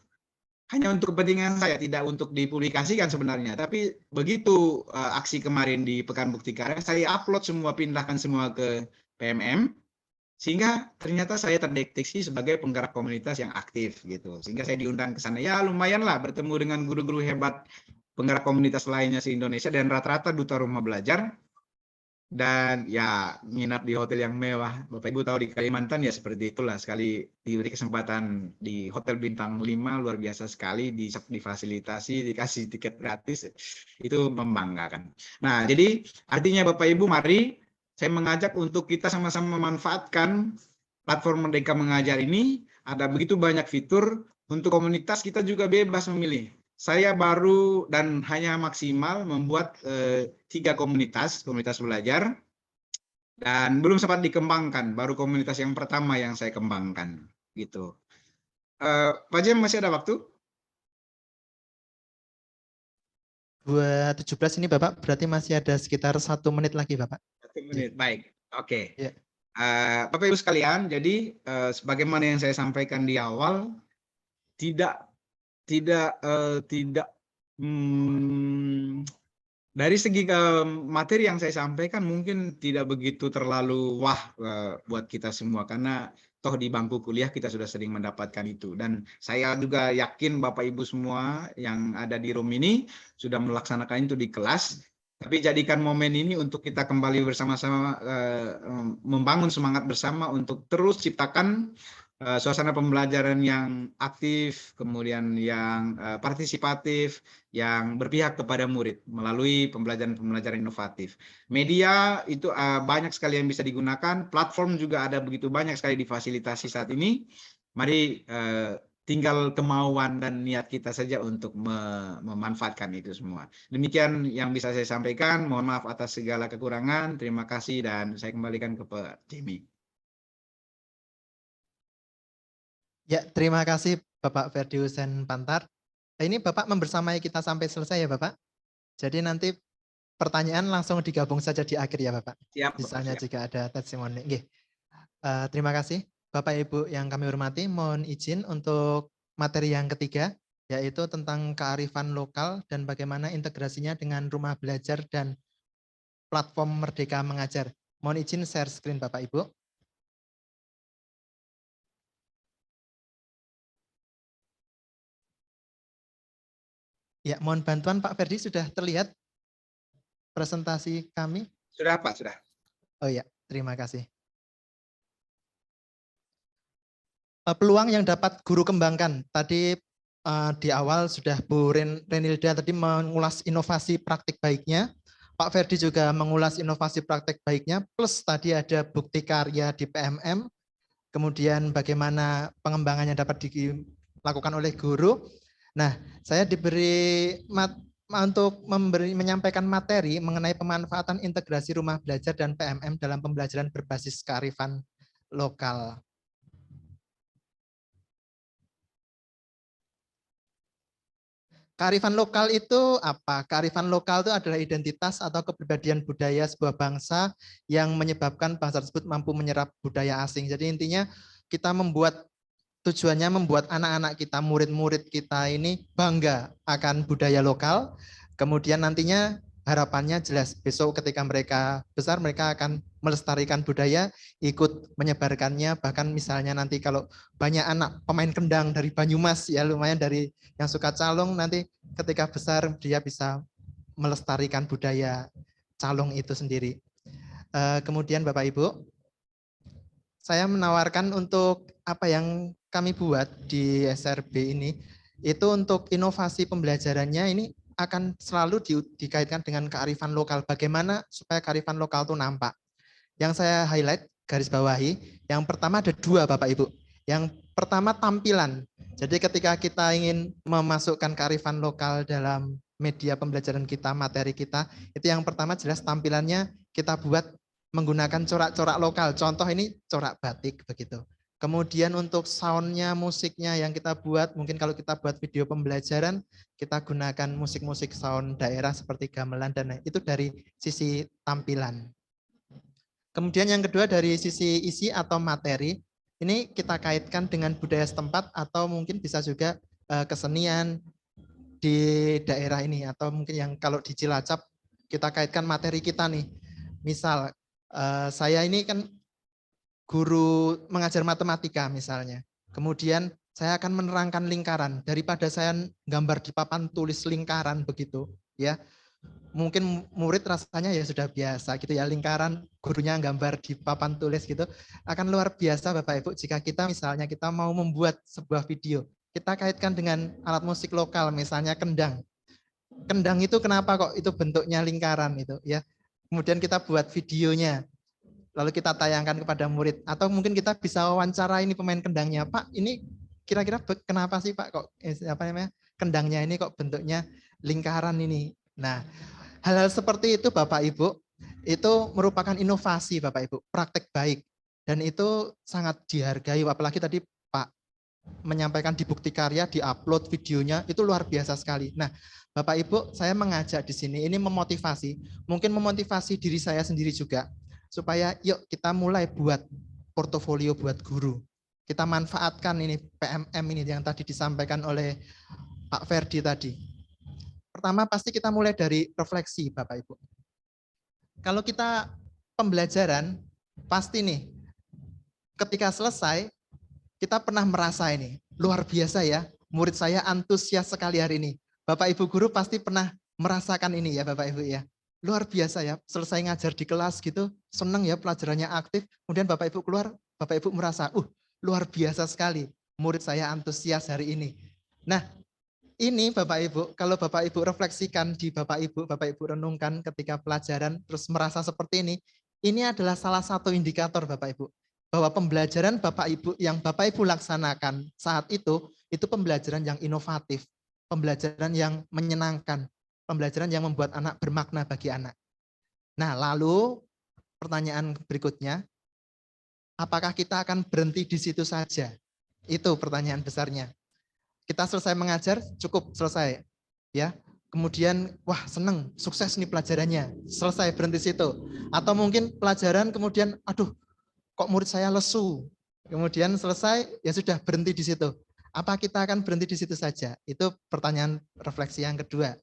Speaker 5: Hanya untuk kepentingan saya, tidak untuk dipublikasikan sebenarnya. Tapi begitu aksi kemarin di Pekan Bukti Karya, saya upload semua, pindahkan semua ke PMM, sehingga ternyata saya terdeteksi sebagai penggerak komunitas yang aktif gitu. Sehingga saya diundang ke sana. Ya lumayan lah bertemu dengan guru-guru hebat penggerak komunitas lainnya se-Indonesia dan rata-rata duta rumah belajar. Dan ya nginap di hotel yang mewah. Bapak Ibu tahu di Kalimantan ya seperti itulah. Sekali diberi kesempatan di hotel bintang 5 luar biasa sekali, difasilitasi, dikasih tiket gratis, itu membanggakan. Nah jadi artinya Bapak Ibu mari saya mengajak untuk kita sama-sama memanfaatkan platform Merdeka Mengajar ini. Ada begitu banyak fitur untuk komunitas, kita juga bebas memilih. Saya baru dan hanya maksimal membuat 3 komunitas belajar dan belum sempat dikembangkan. Baru komunitas yang pertama yang saya kembangkan, gitu. Pak Jem masih ada waktu?
Speaker 2: 2:17 ini Bapak, berarti masih ada sekitar 1 menit lagi Bapak.
Speaker 5: 1 menit, baik. Oke.
Speaker 2: Ya.
Speaker 5: Bapak Ibu sekalian, jadi sebagaimana yang saya sampaikan di awal, dari segi materi yang saya sampaikan mungkin tidak begitu terlalu wah buat kita semua karena toh di bangku kuliah kita sudah sering mendapatkan itu dan saya juga yakin Bapak Ibu semua yang ada di room ini sudah melaksanakan itu di kelas. Tapi jadikan momen ini untuk kita kembali bersama-sama membangun semangat bersama untuk terus ciptakan suasana pembelajaran yang aktif, kemudian yang partisipatif, yang berpihak kepada murid melalui pembelajaran inovatif. Media itu banyak sekali yang bisa digunakan, platform juga ada begitu banyak sekali difasilitasi saat ini. Mari tinggal kemauan dan niat kita saja untuk memanfaatkan itu semua. Demikian yang bisa saya sampaikan. Mohon maaf atas segala kekurangan. Terima kasih dan saya kembalikan ke Pak Jimmy.
Speaker 2: Ya, terima kasih Bapak Ferdi Hussein Pantar. Ini Bapak membersamai kita sampai selesai ya Bapak. Jadi nanti pertanyaan langsung digabung saja di akhir ya Bapak.
Speaker 5: Siap,
Speaker 2: misalnya
Speaker 5: siap.
Speaker 2: jika ada testimoni. Terima kasih Bapak Ibu yang kami hormati. Mohon izin untuk materi yang ketiga, yaitu tentang kearifan lokal dan bagaimana integrasinya dengan rumah belajar dan platform Merdeka Mengajar. Mohon izin share screen Bapak Ibu. Ya, mohon bantuan Pak Ferdi, sudah terlihat presentasi kami?
Speaker 5: Sudah Pak, sudah.
Speaker 2: Oh ya, terima kasih. Peluang yang dapat guru kembangkan. Tadi di awal sudah Bu Renilda tadi mengulas inovasi praktik baiknya. Pak Ferdi juga mengulas inovasi praktik baiknya, plus tadi ada bukti karya di PMM, kemudian bagaimana pengembangannya dapat dilakukan oleh guru. Nah, saya diberi untuk menyampaikan materi mengenai pemanfaatan integrasi rumah belajar dan PMM dalam pembelajaran berbasis kearifan lokal. kearifan lokal itu apa? Kearifan lokal itu adalah identitas atau kepribadian budaya sebuah bangsa yang menyebabkan bangsa tersebut mampu menyerap budaya asing. Jadi intinya kita tujuannya membuat anak-anak kita, murid-murid kita ini bangga akan budaya lokal. Kemudian nantinya harapannya jelas besok ketika mereka besar mereka akan melestarikan budaya, ikut menyebarkannya, bahkan misalnya nanti kalau banyak anak pemain kendang dari Banyumas ya lumayan dari yang suka calung, nanti ketika besar dia bisa melestarikan budaya calung itu sendiri. Kemudian Bapak Ibu, saya menawarkan untuk apa yang kami buat di SRB ini, itu untuk inovasi pembelajarannya ini akan selalu dikaitkan dengan kearifan lokal. Bagaimana supaya kearifan lokal itu nampak. Yang saya highlight, garis bawahi, yang pertama ada 2 Bapak Ibu. Yang pertama tampilan. Jadi ketika kita ingin memasukkan kearifan lokal dalam media pembelajaran kita, materi kita, itu yang pertama jelas tampilannya kita buat menggunakan corak-corak lokal. Contoh ini corak batik begitu. Kemudian untuk soundnya, musiknya yang kita buat, mungkin kalau kita buat video pembelajaran, kita gunakan musik-musik sound daerah seperti gamelan, dan itu dari sisi tampilan. Kemudian yang kedua dari sisi isi atau materi, ini kita kaitkan dengan budaya setempat atau mungkin bisa juga kesenian di daerah ini, atau mungkin yang kalau di Cilacap kita kaitkan materi kita nih. Misal saya ini kan guru mengajar matematika misalnya. Kemudian saya akan menerangkan lingkaran daripada saya gambar di papan tulis lingkaran begitu ya. Mungkin murid rasanya ya sudah biasa gitu ya, lingkaran gurunya gambar di papan tulis gitu. Akan luar biasa Bapak Ibu jika kita misalnya kita mau membuat sebuah video, kita kaitkan dengan alat musik lokal misalnya kendang. Kendang itu kenapa kok itu bentuknya lingkaran itu ya. Kemudian kita buat videonya, lalu kita tayangkan kepada murid, atau mungkin kita bisa wawancara ini pemain kendangnya, Pak ini kira-kira kenapa sih Pak kok apa namanya kendangnya ini kok bentuknya lingkaran ini. Nah, hal-hal seperti itu Bapak Ibu itu merupakan inovasi Bapak Ibu, praktek baik, dan itu sangat dihargai. Apalagi tadi Pak menyampaikan di bukti karya, diupload videonya itu luar biasa sekali. Nah, Bapak Ibu saya mengajak di sini ini memotivasi, mungkin memotivasi diri saya sendiri juga, supaya yuk kita mulai buat portofolio buat guru. Kita manfaatkan ini PMM ini yang tadi disampaikan oleh Pak Ferdi tadi. Pertama pasti kita mulai dari refleksi Bapak Ibu. Kalau kita pembelajaran pasti nih ketika selesai kita pernah merasa ini luar biasa ya, murid saya antusias sekali hari ini. Bapak Ibu guru pasti pernah merasakan ini ya Bapak Ibu ya. Luar biasa ya, selesai ngajar di kelas gitu, seneng ya pelajarannya aktif, kemudian Bapak Ibu keluar, Bapak Ibu merasa, luar biasa sekali, murid saya antusias hari ini. Nah, ini Bapak Ibu, kalau Bapak Ibu refleksikan di Bapak Ibu renungkan ketika pelajaran, terus merasa seperti ini adalah salah satu indikator Bapak Ibu, bahwa pembelajaran Bapak Ibu yang Bapak Ibu laksanakan saat itu pembelajaran yang inovatif, pembelajaran yang menyenangkan, pembelajaran yang membuat anak bermakna bagi anak. Nah, lalu pertanyaan berikutnya, apakah kita akan berhenti di situ saja? Itu pertanyaan besarnya. Kita selesai mengajar, cukup selesai. Ya. Kemudian, wah seneng, sukses nih pelajarannya, selesai berhenti situ. Atau mungkin pelajaran kemudian, aduh, kok murid saya lesu. Kemudian selesai, ya sudah berhenti di situ. Apa kita akan berhenti di situ saja? Itu pertanyaan refleksi yang kedua.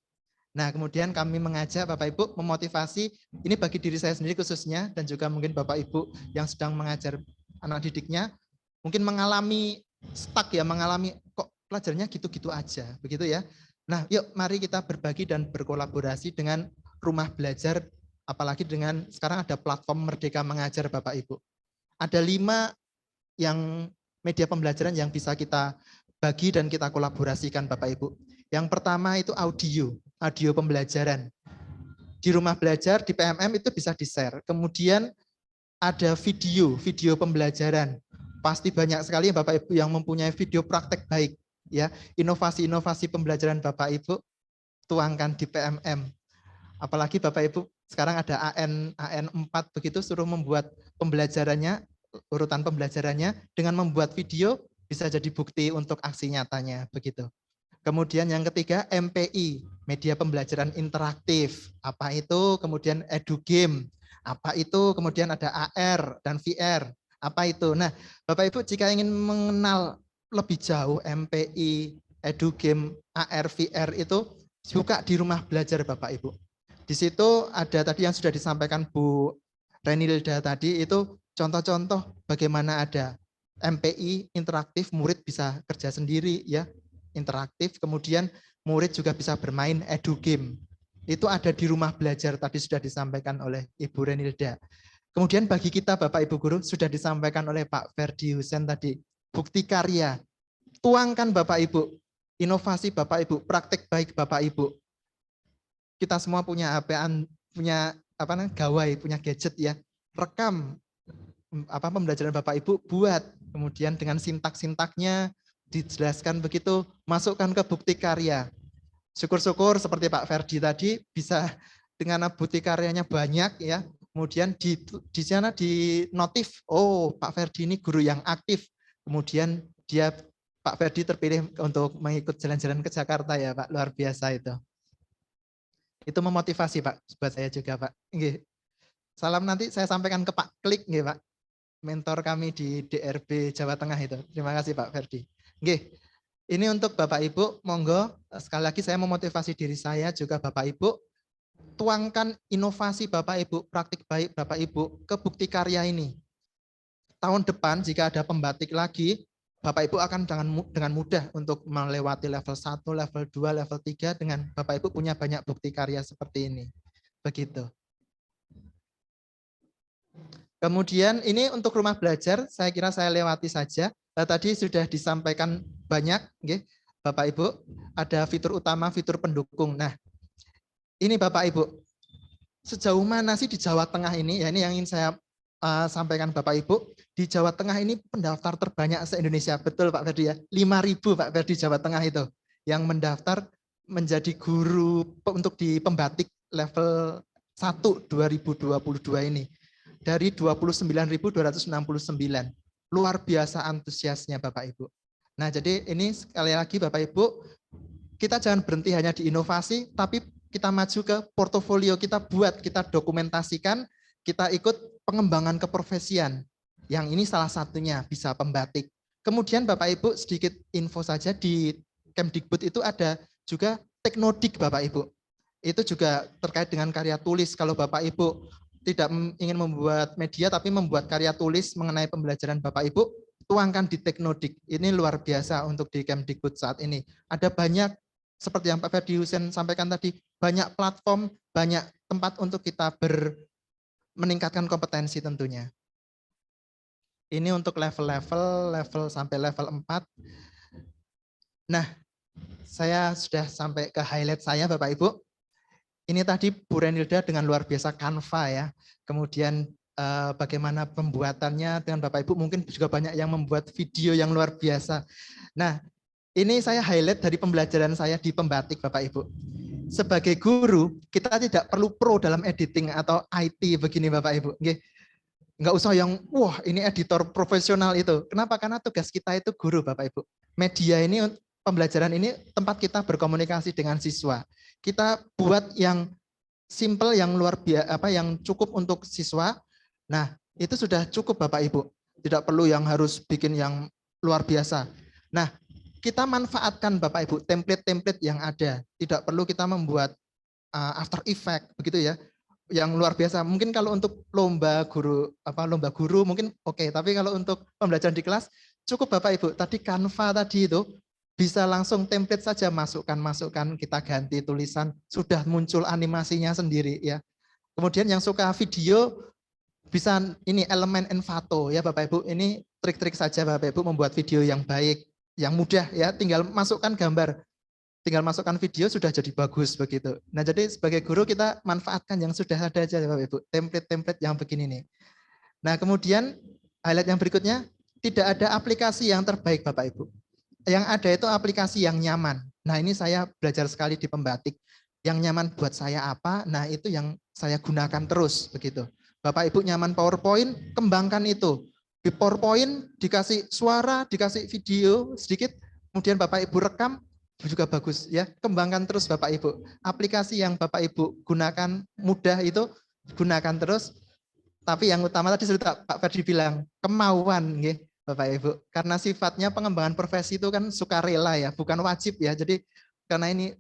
Speaker 2: Nah, kemudian kami mengajak Bapak Ibu memotivasi, ini bagi diri saya sendiri khususnya, dan juga mungkin Bapak Ibu yang sedang mengajar anak didiknya, mungkin mengalami stuck ya, mengalami kok pelajarannya gitu-gitu aja, begitu ya. Nah, yuk mari kita berbagi dan berkolaborasi dengan rumah belajar, apalagi dengan sekarang ada platform Merdeka Mengajar Bapak Ibu. Ada 5 yang media pembelajaran yang bisa kita bagi dan kita kolaborasikan Bapak Ibu. Yang pertama itu audio pembelajaran. Di rumah belajar, di PMM itu bisa di-share. Kemudian ada video pembelajaran. Pasti banyak sekali Bapak Ibu yang mempunyai video praktek baik. Ya, inovasi-inovasi pembelajaran Bapak Ibu tuangkan di PMM. Apalagi Bapak Ibu sekarang ada AN4 begitu, suruh membuat pembelajarannya, urutan pembelajarannya dengan membuat video bisa jadi bukti untuk aksi nyatanya begitu. Kemudian yang ketiga MPI, media pembelajaran interaktif. Apa itu? Kemudian edugame. Apa itu? Kemudian ada AR dan VR. Apa itu? Nah, Bapak Ibu jika ingin mengenal lebih jauh MPI, edugame, AR, VR itu buka di rumah belajar Bapak Ibu. Di situ ada tadi yang sudah disampaikan Bu Renilda tadi itu contoh-contoh bagaimana ada MPI interaktif, murid bisa kerja sendiri ya, interaktif, kemudian murid juga bisa bermain edugame. Itu ada di rumah belajar tadi sudah disampaikan oleh Ibu Renilda. Kemudian bagi kita Bapak Ibu guru sudah disampaikan oleh Pak Ferdi Husen tadi, bukti karya. Tuangkan Bapak Ibu, inovasi Bapak Ibu, praktek baik Bapak Ibu. Kita semua punya punya gawai, punya gadget ya. Rekam pembelajaran Bapak Ibu, buat kemudian dengan sintak-sintaknya dijelaskan begitu, masukkan ke bukti karya. Syukur-syukur seperti Pak Ferdi tadi bisa dengan bukti karyanya banyak ya. Kemudian di sana di notif, oh Pak Ferdi ini guru yang aktif. Kemudian Pak Ferdi terpilih untuk mengikut jalan-jalan ke Jakarta ya Pak, luar biasa itu. Itu memotivasi Pak, buat saya juga Pak. Nggih. Salam nanti saya sampaikan ke Pak Klik nggih Pak, mentor kami di DRB Jawa Tengah itu. Terima kasih Pak Ferdi. Nggih. Ini untuk Bapak Ibu, monggo sekali lagi saya memotivasi diri saya juga Bapak Ibu, tuangkan inovasi Bapak Ibu, praktik baik Bapak Ibu ke bukti karya ini. Tahun depan jika ada pembatik lagi, Bapak Ibu akan dengan mudah untuk melewati level 1, level 2, level 3 dengan Bapak Ibu punya banyak bukti karya seperti ini. Begitu. Kemudian ini untuk rumah belajar, saya kira saya lewati saja. Tadi sudah disampaikan banyak, okay, Bapak Ibu, ada fitur utama, fitur pendukung. Nah, ini Bapak Ibu, sejauh mana sih di Jawa Tengah ini, ya ini yang ingin saya sampaikan Bapak Ibu, di Jawa Tengah ini pendaftar terbanyak se-Indonesia, betul Pak Ferdi ya, 5.000 Pak Ferdi Jawa Tengah itu, yang mendaftar menjadi guru untuk di pembatik level 1 2022 ini. Dari 29.269. Luar biasa antusiasnya Bapak Ibu. Nah, jadi ini sekali lagi Bapak Ibu, kita jangan berhenti hanya di inovasi, tapi kita maju ke portofolio, kita buat, kita dokumentasikan, kita ikut pengembangan keprofesian. Yang ini salah satunya bisa pembatik. Kemudian Bapak Ibu sedikit info saja, di Kemdikbud itu ada juga Teknodik Bapak Ibu. Itu juga terkait dengan karya tulis. Kalau Bapak Ibu tidak ingin membuat media tapi membuat karya tulis mengenai pembelajaran Bapak Ibu, tuangkan di Teknodik. Ini luar biasa untuk di Kemdikbud saat ini. Ada banyak, seperti yang Pak Ferdi Husen sampaikan tadi, banyak platform, banyak tempat untuk kita meningkatkan kompetensi tentunya. Ini untuk level sampai level 4. Nah, saya sudah sampai ke highlight saya Bapak Ibu. Ini tadi Bu Renilda dengan luar biasa Canva ya. Kemudian bagaimana pembuatannya dengan Bapak Ibu, mungkin juga banyak yang membuat video yang luar biasa. Nah, ini saya highlight dari pembelajaran saya di pembatik Bapak Ibu. Sebagai guru, kita tidak perlu pro dalam editing atau IT begini Bapak Ibu. Nggak usah yang, wah ini editor profesional itu. Kenapa? Karena tugas kita itu guru Bapak Ibu. Media ini, pembelajaran ini tempat kita berkomunikasi dengan siswa. Kita buat yang simple, yang luar biasa, yang cukup untuk siswa. Nah, itu sudah cukup Bapak Ibu. Tidak perlu yang harus bikin yang luar biasa. Nah, kita manfaatkan Bapak Ibu template-template yang ada. Tidak perlu kita membuat After Effect begitu ya. Yang luar biasa. Mungkin kalau untuk lomba guru mungkin oke, tapi kalau untuk pembelajaran di kelas cukup Bapak Ibu. Tadi Canva tadi itu bisa langsung template saja, masukkan, kita ganti tulisan, sudah muncul animasinya sendiri ya. Kemudian yang suka video bisa ini elemen Envato ya Bapak Ibu. Ini trik-trik saja Bapak Ibu membuat video yang baik, yang mudah ya, tinggal masukkan gambar, tinggal masukkan video sudah jadi bagus begitu. Nah, jadi sebagai guru kita manfaatkan yang sudah ada aja Bapak Ibu, template-template yang begini nih. Nah, kemudian highlight yang berikutnya, tidak ada aplikasi yang terbaik Bapak Ibu. Yang ada itu aplikasi yang nyaman. Nah, ini saya belajar sekali di pembatik. Yang nyaman buat saya apa? Nah, itu yang saya gunakan terus begitu. Bapak Ibu nyaman PowerPoint, kembangkan itu. Di PowerPoint dikasih suara, dikasih video sedikit, kemudian Bapak Ibu rekam, juga bagus ya. Kembangkan terus Bapak Ibu. Aplikasi yang Bapak Ibu gunakan mudah itu gunakan terus. Tapi yang utama tadi sudah Pak Ferdi bilang, kemauan nggih Bapak Ibu. Karena sifatnya pengembangan profesi itu kan sukarela ya, bukan wajib ya. Jadi karena ini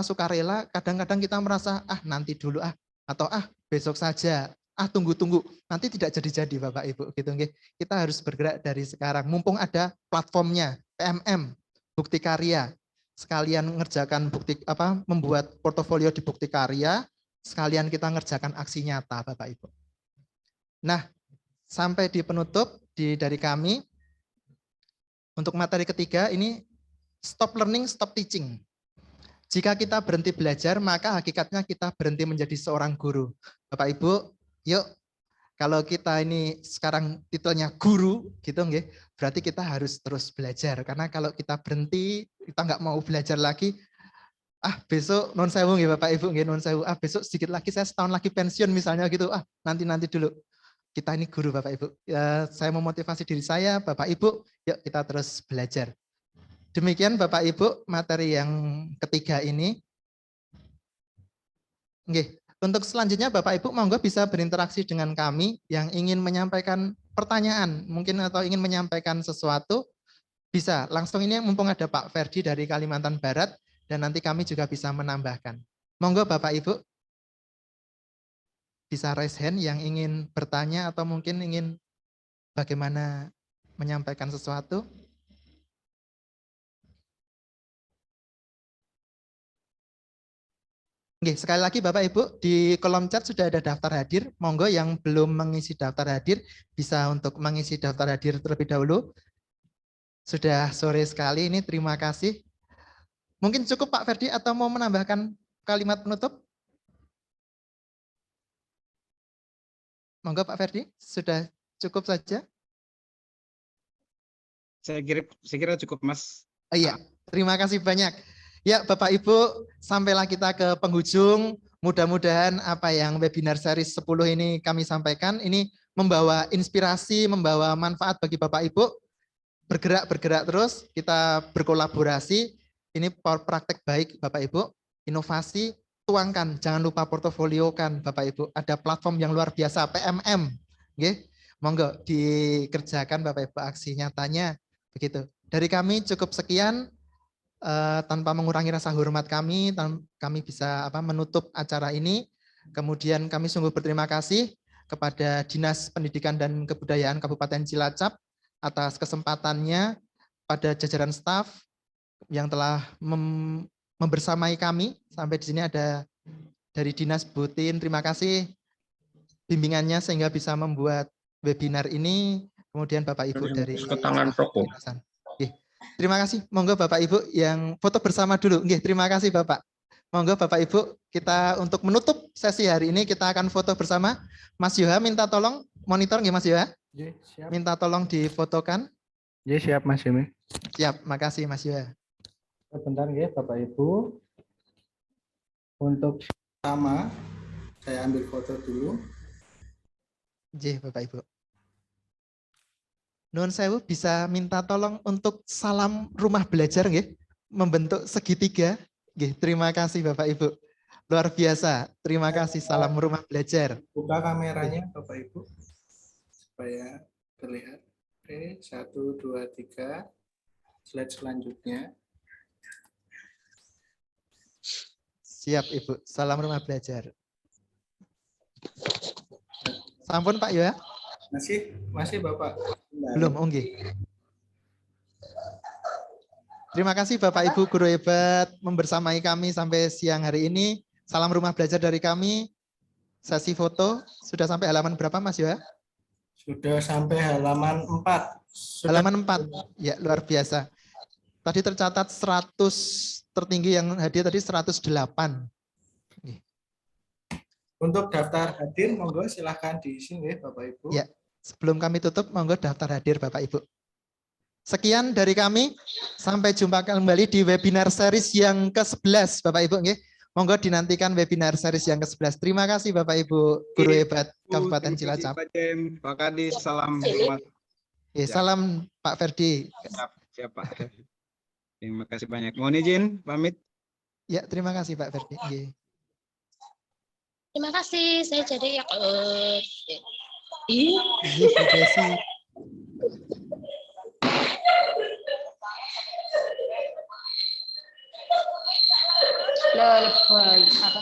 Speaker 2: sukarela, kadang-kadang kita merasa nanti dulu atau besok saja, tunggu-tunggu, nanti tidak jadi-jadi Bapak Ibu gitu nggih. Kita harus bergerak dari sekarang. Mumpung ada platformnya PMM, Bukti Karya. Sekalian ngerjakan membuat portofolio di Bukti Karya, sekalian kita ngerjakan aksi nyata Bapak Ibu. Nah, sampai di penutup dari kami untuk materi ketiga ini stop learning, stop teaching. Jika kita berhenti belajar, maka hakikatnya kita berhenti menjadi seorang guru. Bapak Ibu, yuk kalau kita ini sekarang titelnya guru gitu nggih, berarti kita harus terus belajar. Karena kalau kita berhenti, kita nggak mau belajar lagi, besok non sewu nggih Bapak Ibu nggih, non sewu, besok sedikit lagi saya setahun lagi pensiun misalnya gitu, nanti dulu. Kita ini guru Bapak Ibu. Ya, saya memotivasi diri saya, Bapak Ibu, yuk kita terus belajar. Demikian Bapak Ibu materi yang ketiga ini. Nggih. Untuk selanjutnya Bapak Ibu monggo bisa berinteraksi dengan kami yang ingin menyampaikan pertanyaan mungkin atau ingin menyampaikan sesuatu, bisa langsung ini mumpung ada Pak Ferdi dari Kalimantan Barat dan nanti kami juga bisa menambahkan. Monggo Bapak Ibu bisa raise hand yang ingin bertanya atau mungkin ingin bagaimana menyampaikan sesuatu. Oke, sekali lagi Bapak Ibu, di kolom chat sudah ada daftar hadir. Monggo yang belum mengisi daftar hadir, bisa untuk mengisi daftar hadir terlebih dahulu. Sudah sore sekali ini, terima kasih. Mungkin cukup Pak Ferdi atau mau menambahkan kalimat penutup? Monggo Pak Ferdi, sudah cukup saja?
Speaker 5: Saya kira cukup Mas.
Speaker 2: Iya, terima kasih banyak. Ya Bapak Ibu, sampailah kita ke penghujung. Mudah-mudahan apa yang webinar series 10 ini kami sampaikan, ini membawa inspirasi, membawa manfaat bagi Bapak Ibu. Bergerak terus, kita berkolaborasi. Ini praktek baik Bapak Ibu, inovasi, tuangkan, jangan lupa portofoliokan Bapak Ibu. Ada platform yang luar biasa, PMM. Oke, monggo dikerjakan Bapak Ibu aksi nyatanya. Begitu. Dari kami cukup sekian. Tanpa mengurangi rasa hormat kami bisa menutup acara ini. Kemudian kami sungguh berterima kasih kepada Dinas Pendidikan dan Kebudayaan Kabupaten Cilacap atas kesempatannya, pada jajaran staf yang telah membersamai kami. Sampai di sini ada dari Dinas Butin, terima kasih bimbingannya sehingga bisa membuat webinar ini. Kemudian Bapak Ibu dari
Speaker 9: tangan rokok.
Speaker 2: Terima kasih. Monggo Bapak Ibu yang foto bersama dulu. Nggih, terima kasih Bapak. Monggo Bapak Ibu, kita untuk menutup sesi hari ini kita akan foto bersama. Mas Yoha minta tolong monitor nggih Mas Yoha?
Speaker 1: Siap.
Speaker 2: Minta tolong difotokan.
Speaker 1: Siap Mas Yumi.
Speaker 2: Siap, makasih Mas Yoha.
Speaker 1: Sebentar nggih Bapak Ibu. Untuk
Speaker 16: pertama saya ambil foto dulu.
Speaker 2: Nggih Bapak Ibu. Nuwun sewu, bisa minta tolong untuk salam rumah belajar nggih, membentuk segitiga. Nggih, terima kasih Bapak Ibu. Luar biasa. Terima kasih, salam rumah belajar.
Speaker 16: Buka kameranya Bapak Ibu supaya terlihat. Oke, 1 2 3. Slide selanjutnya.
Speaker 2: Siap Ibu, salam rumah belajar. Sampun Pak Yoha?
Speaker 16: Masih Bapak.
Speaker 2: Belum, nggih. Terima kasih Bapak Ibu guru hebat membersamai kami sampai siang hari ini. Salam rumah belajar dari kami. Sesi foto sudah sampai halaman berapa Mas Yoha?
Speaker 16: Sudah sampai halaman 4.
Speaker 2: Halaman 4. Ya, luar biasa. Tadi tercatat 100, tertinggi yang hadir tadi 108.
Speaker 16: Untuk daftar hadir, monggo silahkan diisi ya Bapak Ibu.
Speaker 2: Ya, sebelum kami tutup, monggo daftar hadir Bapak Ibu. Sekian dari kami, sampai jumpa kembali di webinar series yang ke-11 Bapak Ibu. Monggo dinantikan webinar series yang ke-11. Terima kasih Bapak Ibu guru hebat Kabupaten Cilacap.
Speaker 5: Pak Kadis, salam hormat.
Speaker 2: Salam Pak Ferdi.
Speaker 5: Siap Pak. Terima kasih banyak. Mohon izin pamit.
Speaker 2: Ya, terima kasih Pak Ferdi. Nggih.
Speaker 11: Terima kasih, saya jadi
Speaker 2: Iya, Bu Desi.
Speaker 10: Lebay apa?